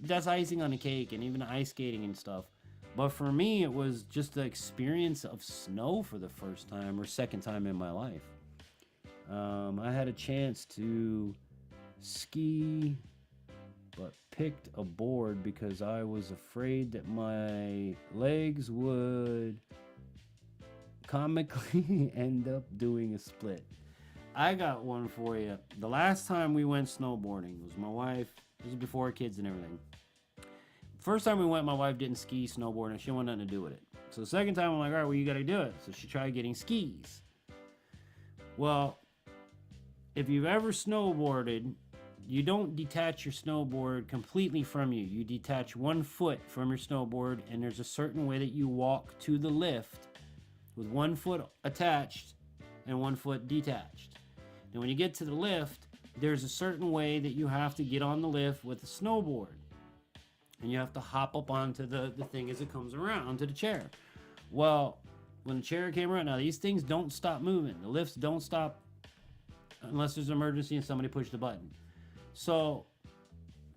that's icing on the cake, and even the ice skating and stuff. But for me, it was just the experience of snow for the first time or second time in my life. I had a chance to ski, but picked a board because I was afraid that my legs would comically end up doing a split. I got one for you. The last time we went snowboarding was my wife. This was before kids and everything. First time we went, my wife didn't ski, snowboard, and she didn't want nothing to do with it. So the second time, I'm like, all right, well, you got to do it. So she tried getting skis. Well, if you've ever snowboarded, you don't detach your snowboard completely from you. You detach 1 foot from your snowboard, and there's a certain way that you walk to the lift with 1 foot attached and 1 foot detached. And when you get to the lift, there's a certain way that you have to get on the lift with the snowboard. And you have to hop up onto the thing as it comes around, onto the chair. Well, when the chair came around, now these things don't stop moving. The lifts don't stop unless there's an emergency and somebody pushed the button. So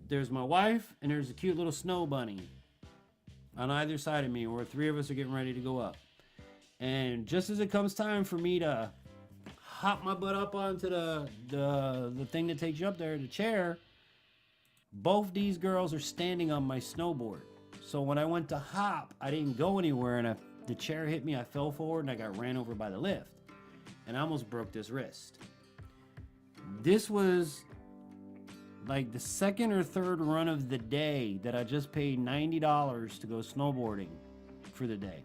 there's my wife and there's a cute little snow bunny on either side of me, where 3 of us are getting ready to go up. And just as it comes time for me to hop my butt up onto the thing that takes you up there, the chair, both these girls are standing on my snowboard. So when I went to hop, I didn't go anywhere, and the chair hit me, I fell forward, and I got ran over by the lift. And I almost broke this wrist. This was like the second or third run of the day that I just paid $90 to go snowboarding for the day.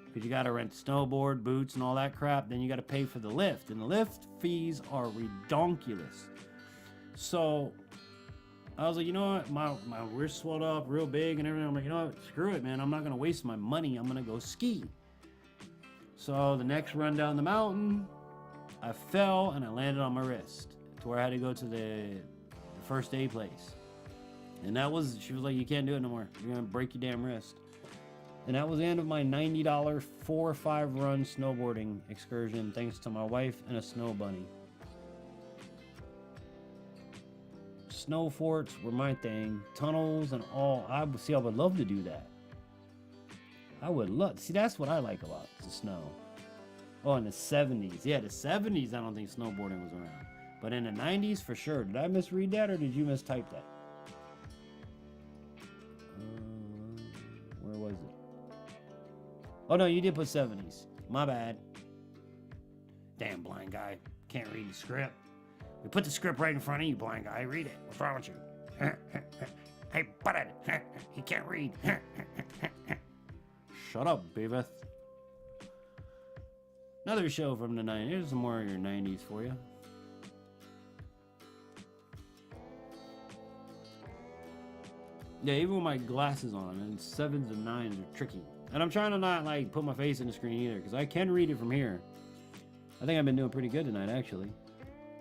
Because you got to rent snowboard, boots, and all that crap. Then you got to pay for the lift. And the lift fees are redonkulous. So I was like, you know what? My wrist swelled up real big and everything. I'm like, you know what? Screw it, man. I'm not going to waste my money. I'm going to go ski. So the next run down the mountain, I fell and I landed on my wrist to where I had to go to the first aid place. And that was, she was like, you can't do it no more. You're going to break your damn wrist. And that was the end of my $90 4 or 5 run snowboarding excursion, thanks to my wife and a snow bunny. Snow forts were my thing. Tunnels and all. I would love to do that. I would love. See, that's what I like about the snow. Oh, in the 70s. Yeah, the 70s, I don't think snowboarding was around. But in the 90s, for sure. Did I misread that or did you mistype that? Where was it? Oh, no, you did put 70s. My bad. Damn, blind guy. Can't read the script. We put the script right in front of you, blind guy. Read it. What's wrong with you? Hey, butt it. He can't read. Shut up, Beavis. Another show from the 90s. Here's some more of your 90s for you. Yeah, even with my glasses on, and 7s and 9s are tricky. And I'm trying to not, like, put my face in the screen either, because I can read it from here. I think I've been doing pretty good tonight, actually.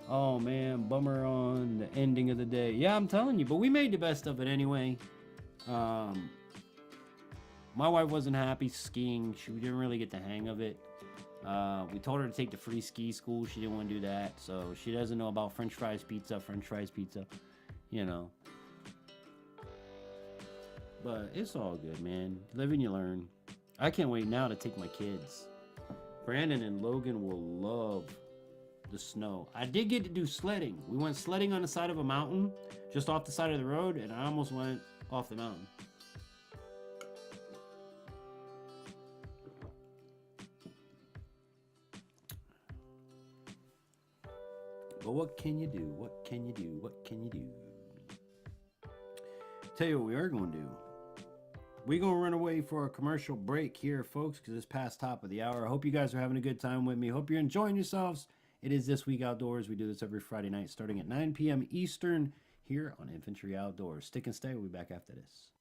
Oh, man, bummer on the ending of the day. Yeah, I'm telling you, but we made the best of it anyway. My wife wasn't happy skiing. She didn't really get the hang of it. We told her to take the free ski school. She didn't want to do that, so she doesn't know about French fries pizza, you know. But it's all good, man. Live and you learn. I can't wait now to take my kids. Brandon and Logan will love the snow. I did get to do sledding. We went sledding on the side of a mountain, just off the side of the road, and I almost went off the mountain. But what can you do? What can you do? What can you do? Tell you what we are going to do. We're going to run away for a commercial break here, folks, because it's past top of the hour. I hope you guys are having a good time with me. Hope you're enjoying yourselves. It is This Week Outdoors. We do this every Friday night starting at 9 p.m. Eastern here on Infantry Outdoors. Stick and stay. We'll be back after this.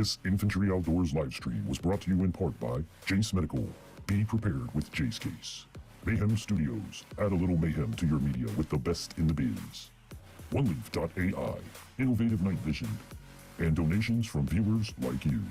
This Infantry Outdoors live stream was brought to you in part by Jace Medical. Be prepared with Jace Case. Mayhem Studios. Add a little mayhem to your media with the best in the biz. OneLeaf.ai. Innovative night vision. And donations from viewers like you.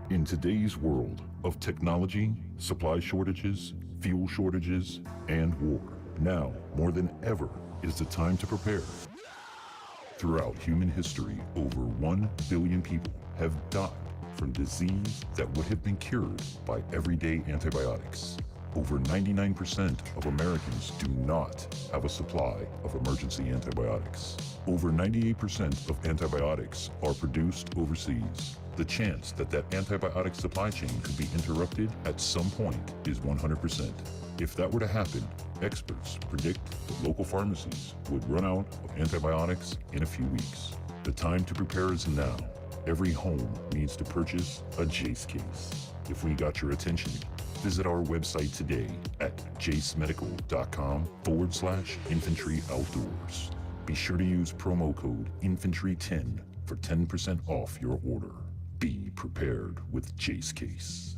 In today's world of technology, supply shortages, fuel shortages, and war, now more than ever is the time to prepare. Throughout human history, over 1 billion people have died from disease that would have been cured by everyday antibiotics. Over 99% of Americans do not have a supply of emergency antibiotics. Over 98% of antibiotics are produced overseas. The chance that that antibiotic supply chain could be interrupted at some point is 100%. If that were to happen, experts predict that local pharmacies would run out of antibiotics in a few weeks. The time to prepare is now. Every home needs to purchase a Jace case. If we got your attention, visit our website today at jacemedical.com/Infantry Outdoors. Be sure to use promo code INFANTRY10 for 10% off your order. Be prepared with Jace Case.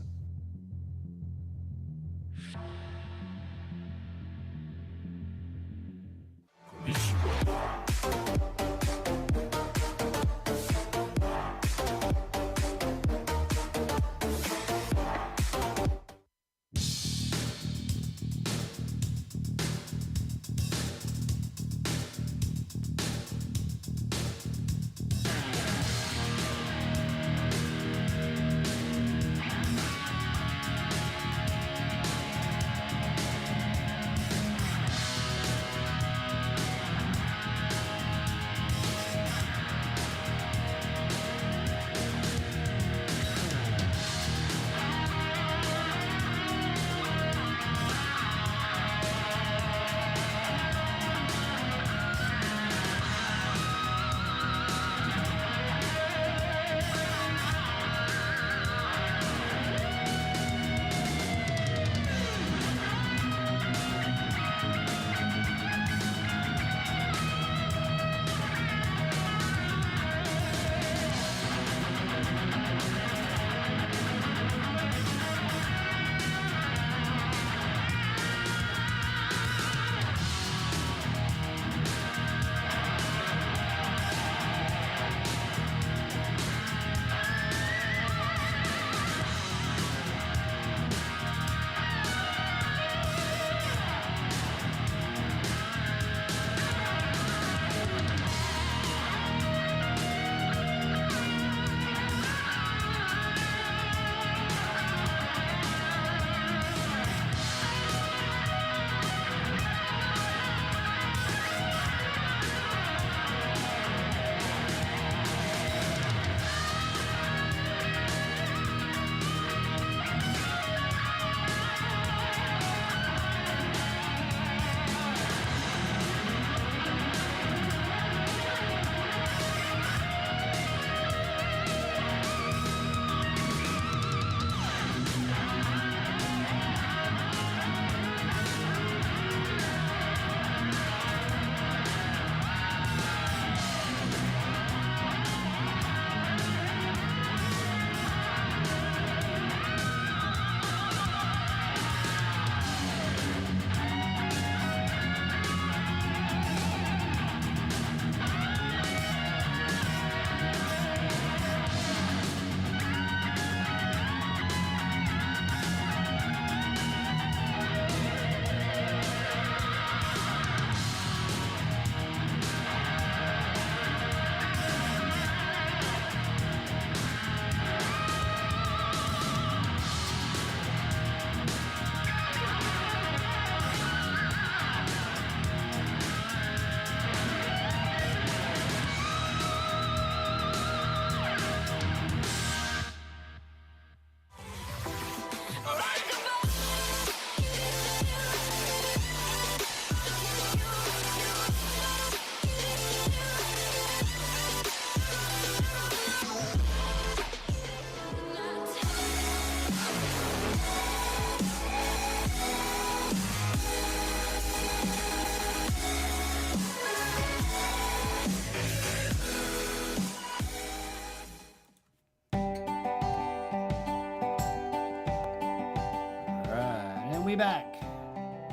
We back.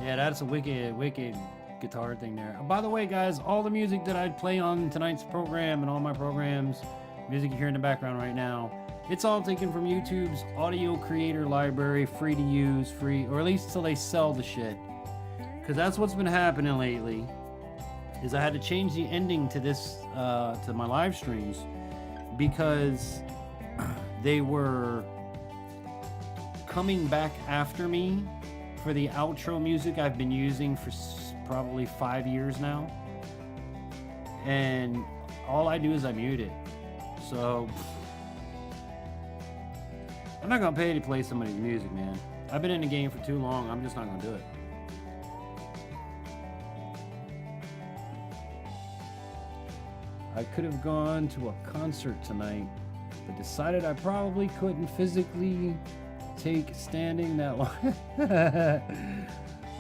Yeah, that's a wicked guitar thing there. By the way, guys, all the music that I play on tonight's program and all my programs, music you hear in the background right now, it's all taken from YouTube's audio creator library, free to use, free, or at least till they sell the shit. Because that's what's been happening lately, is I had to change the ending to this, to my live streams, because they were coming back after me for the outro music I've been using for probably 5 years now, and all I do is I mute it. So I'm not gonna pay to play somebody's music, man. I've been in the game for too long. I'm just not gonna do it. I could have gone to a concert tonight, but decided I probably couldn't physically take standing that long.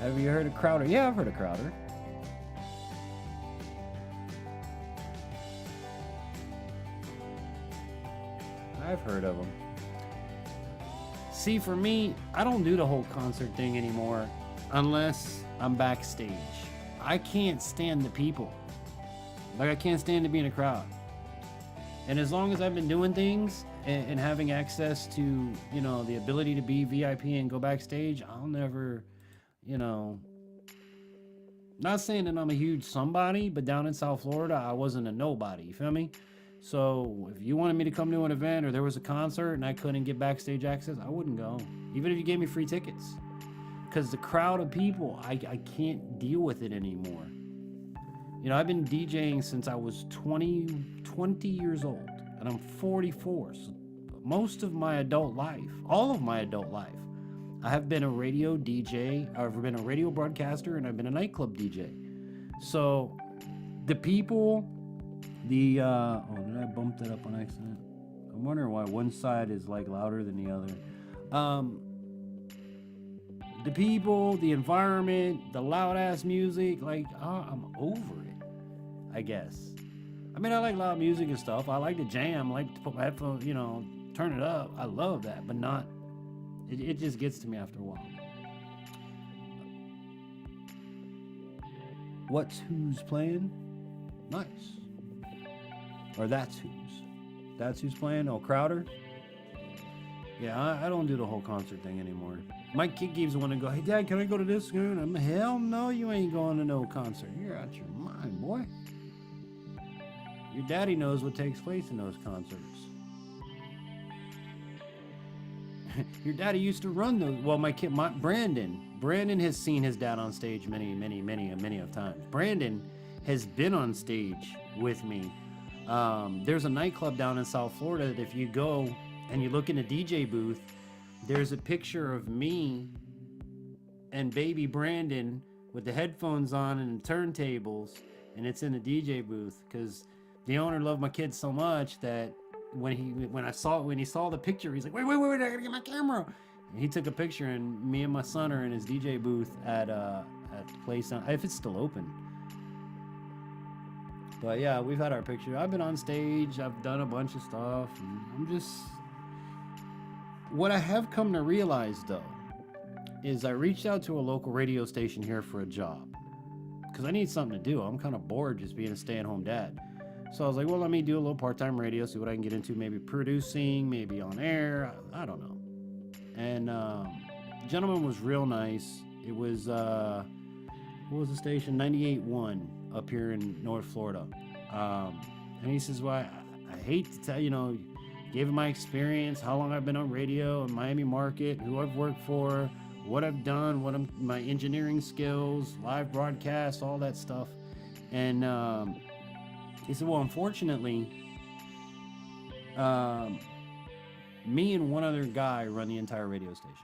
Have you heard of Crowder? Yeah, I've heard of Crowder. I've heard of him. See, for me, I don't do the whole concert thing anymore unless I'm backstage. I can't stand the people. Like, I can't stand to be in a crowd. And as long as I've been doing things and having access to, you know, the ability to be VIP and go backstage, I'll never, you know, not saying that I'm a huge somebody, but down in South Florida, I wasn't a nobody, you feel me? So if you wanted me to come to an event or there was a concert and I couldn't get backstage access, I wouldn't go, even if you gave me free tickets. Because the crowd of people, I can't deal with it anymore. You know, I've been DJing since I was 20 years old, and I'm 44. So most of my adult life, all of my adult life, I have been a radio DJ, I've been a radio broadcaster, and I've been a nightclub DJ. So the people, did I bump that up on accident? I'm wondering why one side is like louder than the other. The people, the environment, the loud ass music, like, I'm over it, I guess. I mean, I like loud music and stuff. I like to jam, I like to put my headphones, you know, turn it up. I love that, but not, it just gets to me after a while. What's who's playing? Nice. Or that's who's playing? Oh, Crowder? Yeah, I don't do the whole concert thing anymore. My kid keeps wanting to go, hey, Dad, can I go to this? I'm hell no, you ain't going to no concert. You're out your mind, boy. Your daddy knows what takes place in those concerts. Your daddy used to run those. Well, my kid, Brandon has seen his dad on stage many of times. Brandon has been on stage with me. There's a nightclub down in South Florida that if you go and you look in the DJ booth, there's a picture of me and baby Brandon with the headphones on and the turntables, and it's in the DJ booth because the owner loved my kid so much that when he saw the picture, he's like, wait, I gotta get my camera. And he took a picture, and me and my son are in his DJ booth at the place, if it's still open. But yeah, we've had our picture. I've been on stage, I've done a bunch of stuff, and I'm just... What I have come to realize, though, is I reached out to a local radio station here for a job because I need something to do. I'm kind of bored just being a stay-at-home dad. So I was like, well, let me do a little part-time radio, see what I can get into, maybe producing, maybe on air, I don't know. And the gentleman was real nice. It was, what was the station? 98.1 up here in North Florida. And he says, well, I hate to tell you, gave him my experience, how long I've been on radio in Miami market, who I've worked for, what I've done, my engineering skills, live broadcasts, all that stuff. And he said, well, unfortunately, me and one other guy run the entire radio station.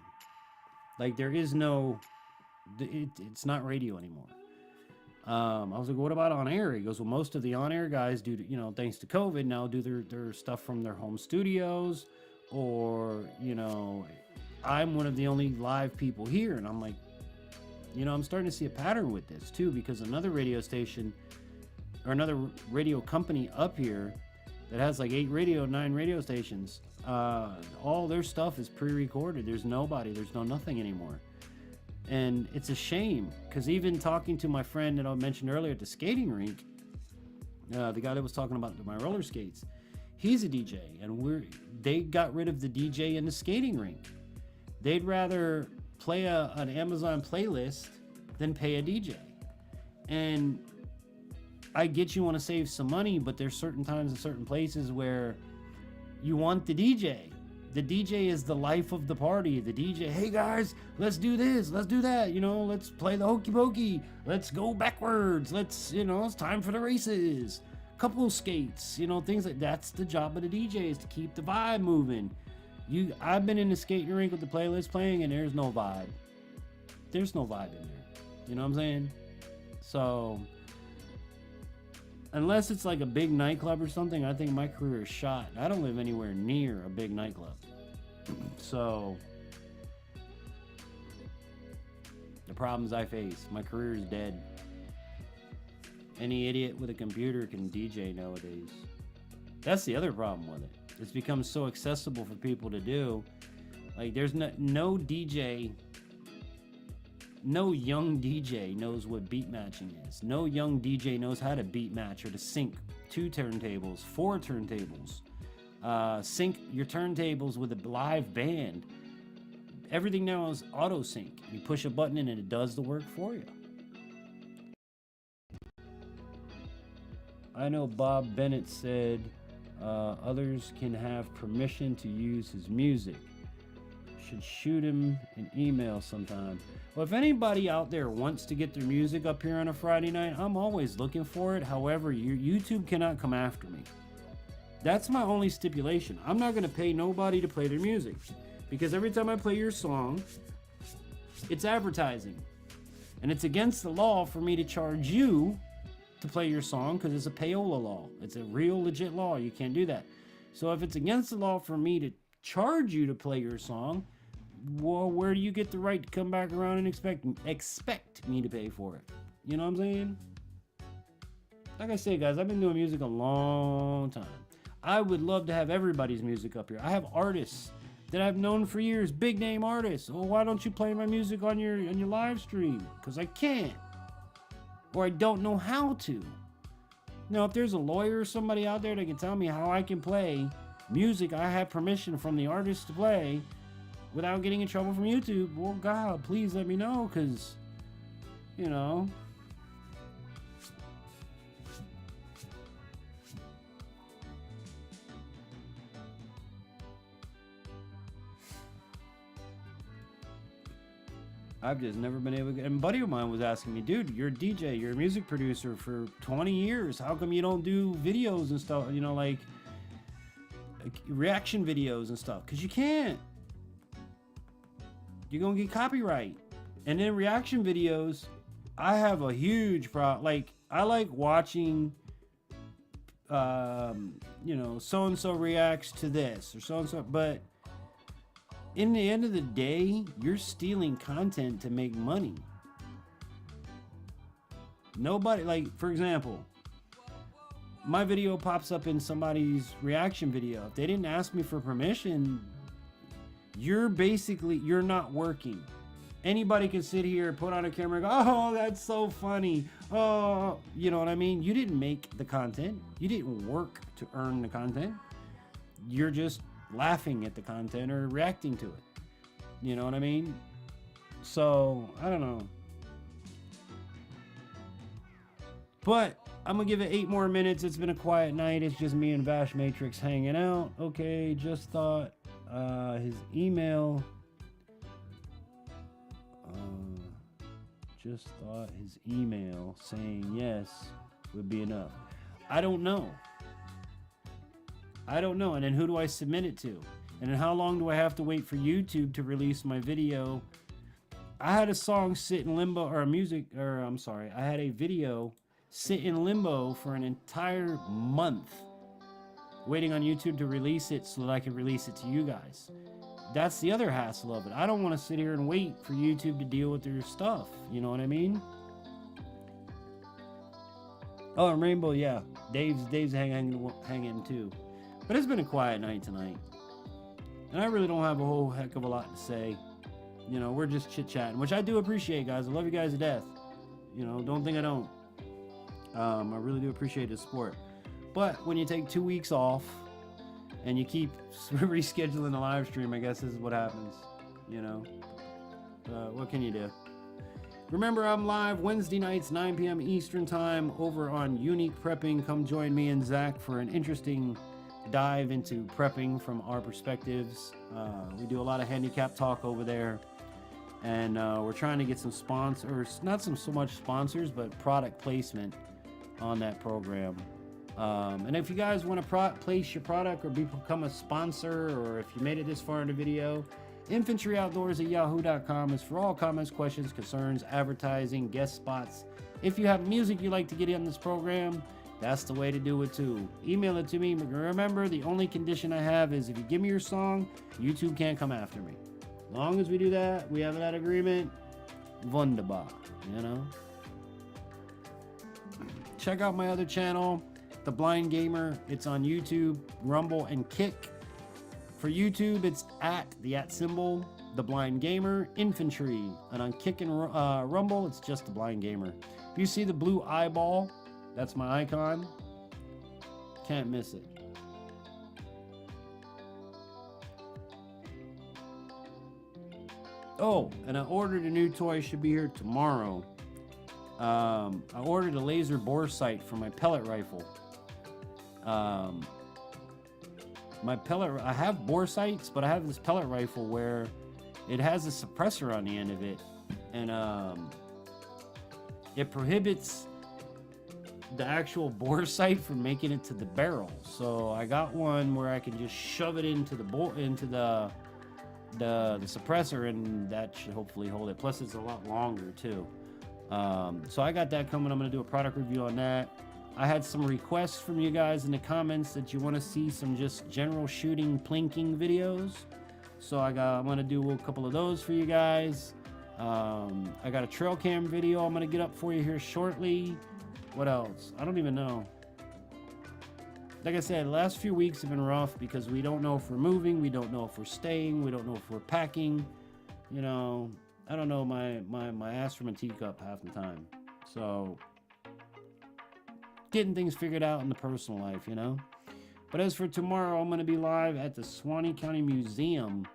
Like there is no, it's not radio anymore. I was like, what about on air? He goes, well, most of the on air guys do, you know, thanks to COVID now do their stuff from their home studios, or, you know, I'm one of the only live people here. And I'm like, you know, I'm starting to see a pattern with this too, because another radio station or another radio company up here that has like 9 radio stations, all their stuff is pre-recorded. There's no nothing anymore. And it's a shame, because even talking to my friend that I mentioned earlier at the skating rink, the guy that was talking about my roller skates, he's a DJ, and they got rid of the DJ in the skating rink. They'd rather play an Amazon playlist than pay a DJ. And I get you want to save some money, but there's certain times in certain places where you want the DJ. The DJ is the life of the party. The DJ, hey guys, let's do this, let's do that, you know, let's play the hokey pokey, let's go backwards, let's, you know, it's time for the races, couple skates, you know, things like that's the job of the DJ, is to keep the vibe moving. I've been in the skating rink with the playlist playing, and there's no vibe. There's no vibe in there. You know what I'm saying? So, unless it's like a big nightclub or something, I think my career is shot. I don't live anywhere near a big nightclub. So, the problems I face, my career is dead. Any idiot with a computer can DJ nowadays. That's the other problem with it. It's become so accessible for people to do. Like, there's no DJ, no young DJ knows what beat matching is. No young DJ knows how to beat match or to sync 2 turntables, 4 turntables. Sync your turntables with a live band. Everything now is auto sync. You push a button and it does the work for you. I know Bob Bennett said others can have permission to use his music. Should shoot him an email sometime. Well, if anybody out there wants to get their music up here on a Friday night, I'm always looking for it. However, YouTube cannot come after me. That's my only stipulation. I'm not going to pay nobody to play their music, because every time I play your song, it's advertising. And it's against the law for me to charge you to play your song, because it's a payola law. It's a real legit law. You can't do that. So if it's against the law for me to charge you to play your song, well, where do you get the right to come back around and expect me to pay for it? You know what I'm saying? Like I say, guys, I've been doing music a long time. I would love to have everybody's music up here. I have artists that I've known for years, big name artists. Well, why don't you play my music on your live stream? Because I can't. Or I don't know how to. Now, if there's a lawyer or somebody out there that can tell me how I can play music I have permission from the artist to play without getting in trouble from YouTube, well, God, please let me know, because, you know, I've just never been able to get. And a buddy of mine was asking me, dude, you're a DJ, you're a music producer for 20 years. How come you don't do videos and stuff, you know, like reaction videos and stuff? Because you can't. You're going to get copyright. And then reaction videos, I have a huge problem. Like, I like watching, you know, so-and-so reacts to this or so-and-so, but in the end of the day, you're stealing content to make money. Nobody, like, for example, my video pops up in somebody's reaction video. If they didn't ask me for permission, you're not working. Anybody can sit here, put on a camera, and go, oh, that's so funny. Oh, you know what I mean? You didn't make the content. You didn't work to earn the content. You're just laughing at the content or reacting to it. You know what I mean? So, I don't know. But I'm gonna give it 8 more minutes. It's been a quiet night. It's just me and Vash Matrix hanging out. Okay, just thought his email saying yes would be enough. I don't know. And then who do I submit it to? And then how long do I have to wait for YouTube to release my video I had a song sit in limbo, or I had a video sit in limbo for an entire month, waiting on YouTube to release it so that I could release it to you guys. That's the other hassle of it. I don't want to sit here and wait for YouTube to deal with their stuff. You know what I mean? Oh, and Rainbow, yeah. Dave's hanging too. But it's been a quiet night tonight. And I really don't have a whole heck of a lot to say. You know, we're just chit-chatting, which I do appreciate, guys. I love you guys to death. You know, don't think I don't. I really do appreciate the support. But when you take 2 weeks off and you keep rescheduling the live stream, I guess this is what happens. You know, what can you do? Remember, I'm live Wednesday nights, 9 p.m. Eastern Time, over on Unique Prepping. Come join me and Zach for an interesting dive into prepping from our perspectives. We do a lot of handicap talk over there, and we're trying to get some sponsors, not so much sponsors, but product placement on that program. And if you guys want to place your product or become a sponsor, or if you made it this far in the video, Infantry Outdoors at yahoo.com is for all comments, questions, concerns, advertising, guest spots. If you have music you'd like to get in this program, that's the way to do it too. Email it to me. Remember, the only condition I have is if you give me your song, YouTube can't come after me. As long as we do that, we have that agreement. Wunderbar, you know? Check out my other channel, The Blind Gamer. It's on YouTube, Rumble, and Kick. For YouTube, it's at the symbol, The Blind Gamer, Infantry. And on Kick and Rumble, it's just The Blind Gamer. If you see the blue eyeball, that's my icon. Can't miss it. Oh, and I ordered a new toy. Should be here tomorrow. I ordered a laser bore sight for my pellet rifle. I have bore sights, but I have this pellet rifle where it has a suppressor on the end of it, and it prohibits the actual bore sight from making it to the barrel. So I got one where I can just shove it into the suppressor, and that should hopefully hold it. Plus, it's a lot longer too. So I got that coming. I'm gonna do a product review on that. I had some requests from you guys in the comments that you want to see some just general shooting plinking videos. So I'm gonna do a couple of those for you guys. I got a trail cam video I'm gonna get up for you here shortly. What else? I don't even know. Like I said, the last few weeks have been rough because we don't know if we're moving, we don't know if we're staying, we don't know if we're packing. You know, I don't know my ass from a teacup half the time. So getting things figured out in the personal life, you know. But as for tomorrow, I'm going to be live at the Suwannee County Museum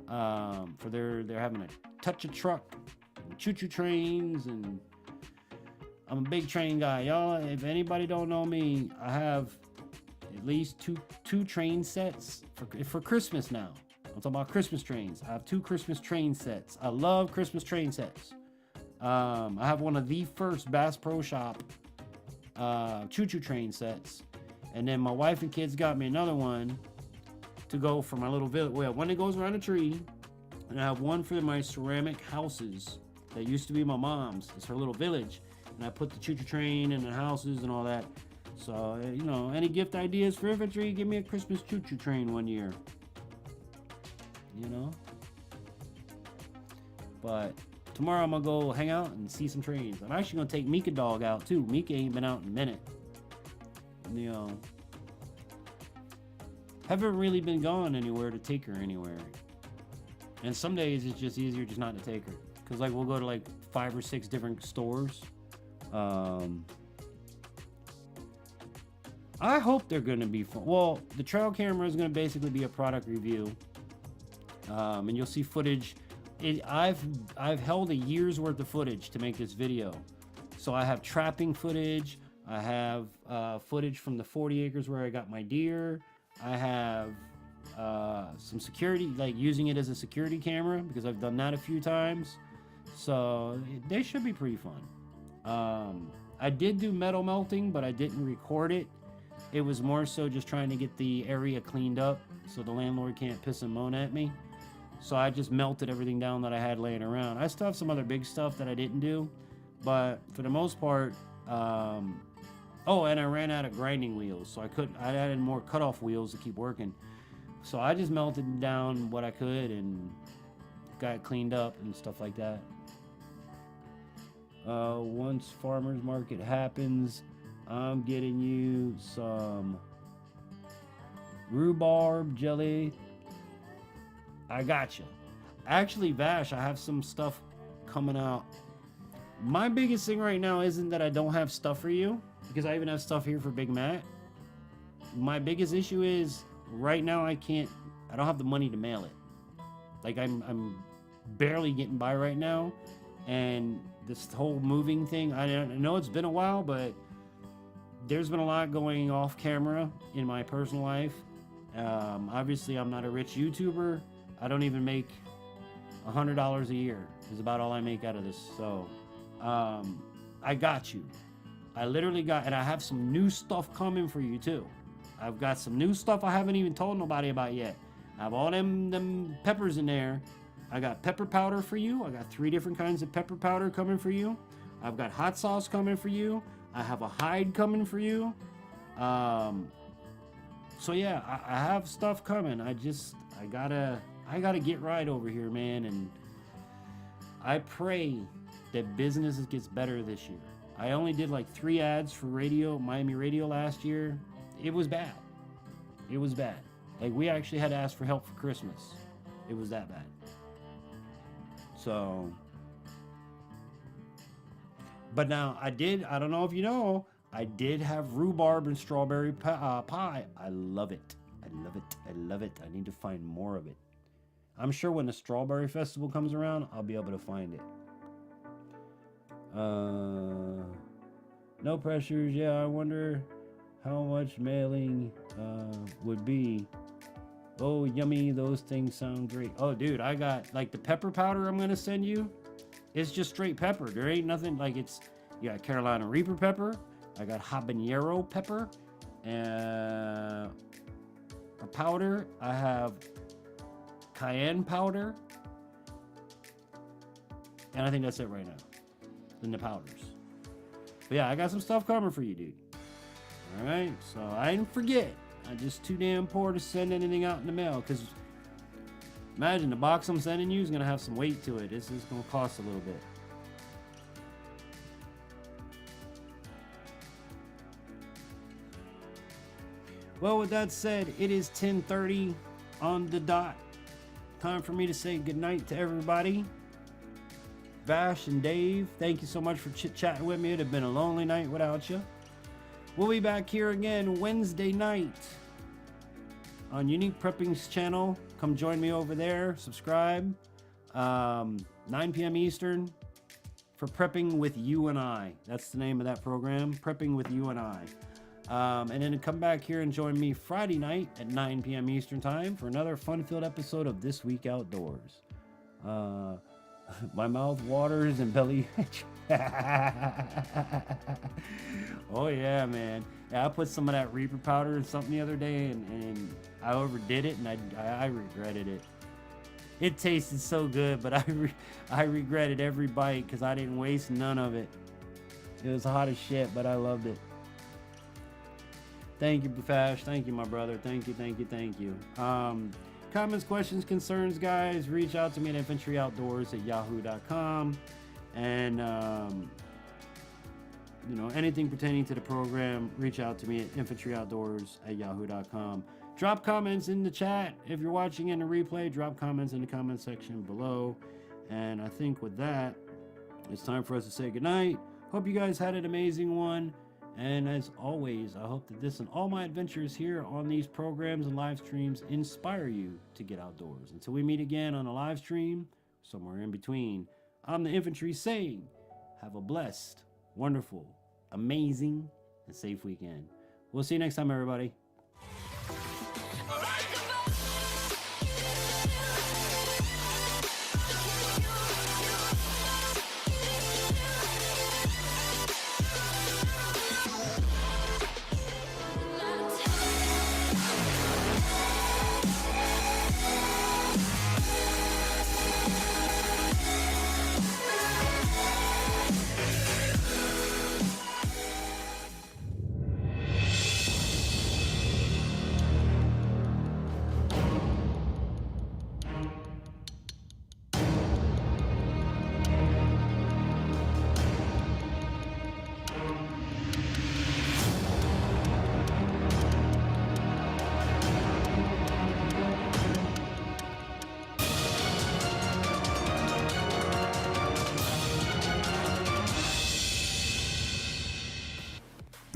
for they're having a touch a truck, and choo-choo trains, and I'm a big train guy, y'all. If anybody don't know me, I have at least two train sets for Christmas now. I'm talking about Christmas trains. I have 2 Christmas train sets. I love Christmas train sets. I have one of the first Bass Pro Shop choo-choo train sets, and then my wife and kids got me another one to go for my little village. Well, one that goes around a tree, and I have one for my ceramic houses that used to be my mom's. It's her little village, and I put the choo-choo train and the houses and all that. So, you know, any gift ideas for infantry? Give me a Christmas choo-choo train one year. You know? But tomorrow I'm gonna go hang out and see some trains. I'm actually gonna take Mika dog out too. Mika ain't been out in a minute. You know, haven't really been going anywhere to take her anywhere. And some days it's just easier just not to take her, cause like we'll go to like 5 or 6 different stores. I hope they're gonna be fun. Well, the trail camera is gonna basically be a product review, and you'll see footage. I've held a year's worth of footage to make this video. So I have trapping footage. I have footage from the 40 acres where I got my deer. I have some security, like using it as a security camera, because I've done that a few times. So they should be pretty fun. I did do metal melting, but I didn't record it. It was more so just trying to get the area cleaned up so the landlord can't piss and moan at me. So I just melted everything down that I had laying around. I still have some other big stuff that I didn't do, but for the most part, oh, and I ran out of grinding wheels, so I added more cutoff wheels to keep working. So I just melted down what I could and got it cleaned up and stuff like that. Once farmers market happens, I'm getting you some rhubarb jelly. I got you. Actually, Vash, I have some stuff coming out. My biggest thing right now isn't that I don't have stuff for you, because I even have stuff here for Big Matt. My biggest issue is right now I don't have the money to mail it. Like I'm barely getting by right now, and this whole moving thing, I know it's been a while, but there's been a lot going off camera in my personal life. Obviously I'm not a rich YouTuber. I don't even make $100 a year is about all I make out of this. So I got you. I literally got, and I have some new stuff coming for you too. I've got some new stuff I haven't even told nobody about yet. I have all them peppers in there. I got pepper powder for you. I got 3 different kinds of pepper powder coming for you. I've got hot sauce coming for you. I have a hide coming for you. So yeah, I have stuff coming. I gotta get right over here, man. And I pray that business gets better this year. I only did like 3 ads for Miami Radio last year. It was bad. It was bad. Like, we actually had to ask for help for Christmas. It was that bad. So, but now I don't know if you know, I did have rhubarb and strawberry pie. I love it. I love it. I love it. I need to find more of it. I'm sure when the strawberry festival comes around, I'll be able to find it. No pressures. Yeah, I wonder how much mailing would be. Oh, yummy. Those things sound great. Oh, dude, I got like the pepper powder I'm going to send you. It's just straight pepper. There ain't nothing like you got Carolina Reaper pepper. I got habanero pepper. A powder. I have cayenne powder. And I think that's it right now. In the powders. But yeah, I got some stuff coming for you, dude. Alright, so I didn't forget. I'm just too damn poor to send anything out in the mail, because imagine the box I'm sending you is going to have some weight to it. This is going to cost a little bit. Well, with that said, it is 10:30 on the dot. Time for me to say goodnight to everybody. Vash and Dave, thank you so much for chit-chatting with me. It'd have been a lonely night without you. We'll be back here again Wednesday night on Unique Prepping's channel. Come join me over there. Subscribe. 9 p.m. Eastern for Prepping with You and I. That's the name of that program, Prepping with You and I. And then come back here and join me Friday night at 9 p.m. Eastern Time for another fun-filled episode of This Week Outdoors. My mouth waters and belly. Oh yeah, man. Yeah, I put some of that Reaper powder in something the other day, and I overdid it, and I regretted it. It tasted so good, but I regretted every bite because I didn't waste none of it. It was hot as shit, but I loved it. Thank you, Fash. Thank you, my brother. Thank you, thank you, thank you. Comments, questions, concerns, guys, reach out to me at infantryoutdoors@yahoo.com. And, you know, anything pertaining to the program, reach out to me at infantryoutdoors@yahoo.com. Drop comments in the chat. If you're watching in the replay, drop comments in the comment section below. And I think with that, it's time for us to say goodnight. Hope you guys had an amazing one. And as always, I hope that this and all my adventures here on these programs and live streams inspire you to get outdoors. Until we meet again on a live stream, somewhere in between, I'm the Infantry saying, have a blessed, wonderful, amazing, and safe weekend. We'll see you next time, everybody.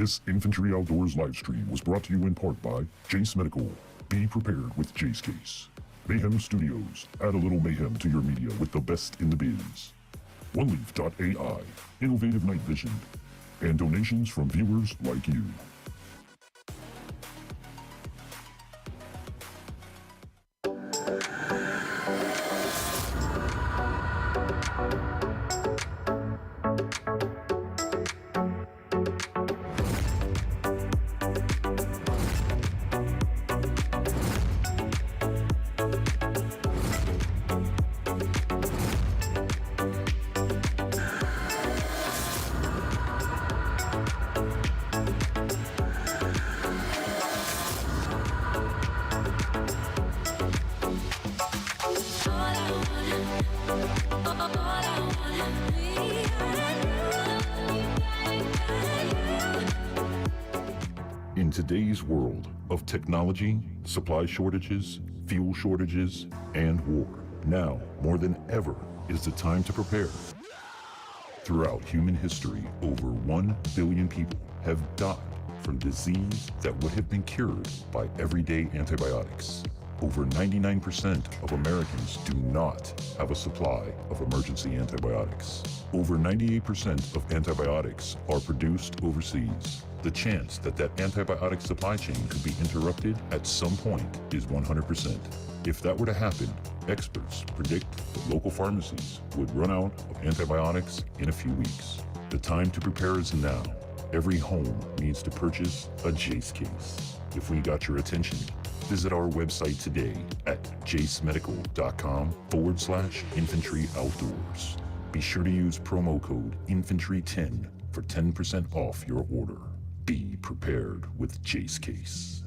This Infantry Outdoors live stream was brought to you in part by Jace Medical. Be prepared with Jace Case. Mayhem Studios. Add a little mayhem to your media with the best in the biz. OneLeaf.ai. Innovative night vision. And donations from viewers like you. In today's world of technology, supply shortages, fuel shortages, and war, now more than ever is the time to prepare. Throughout human history, over 1 billion people have died from disease that would have been cured by everyday antibiotics. Over 99% of Americans do not have a supply of emergency antibiotics. Over 98% of antibiotics are produced overseas. The chance that that antibiotic supply chain could be interrupted at some point is 100%. If that were to happen, experts predict that local pharmacies would run out of antibiotics in a few weeks. The time to prepare is now. Every home needs to purchase a Jace case. If we got your attention, visit our website today at jacemedical.com/Infantry Outdoors. Be sure to use promo code INFANTRY10 for 10% off your order. Be prepared with Jace Case.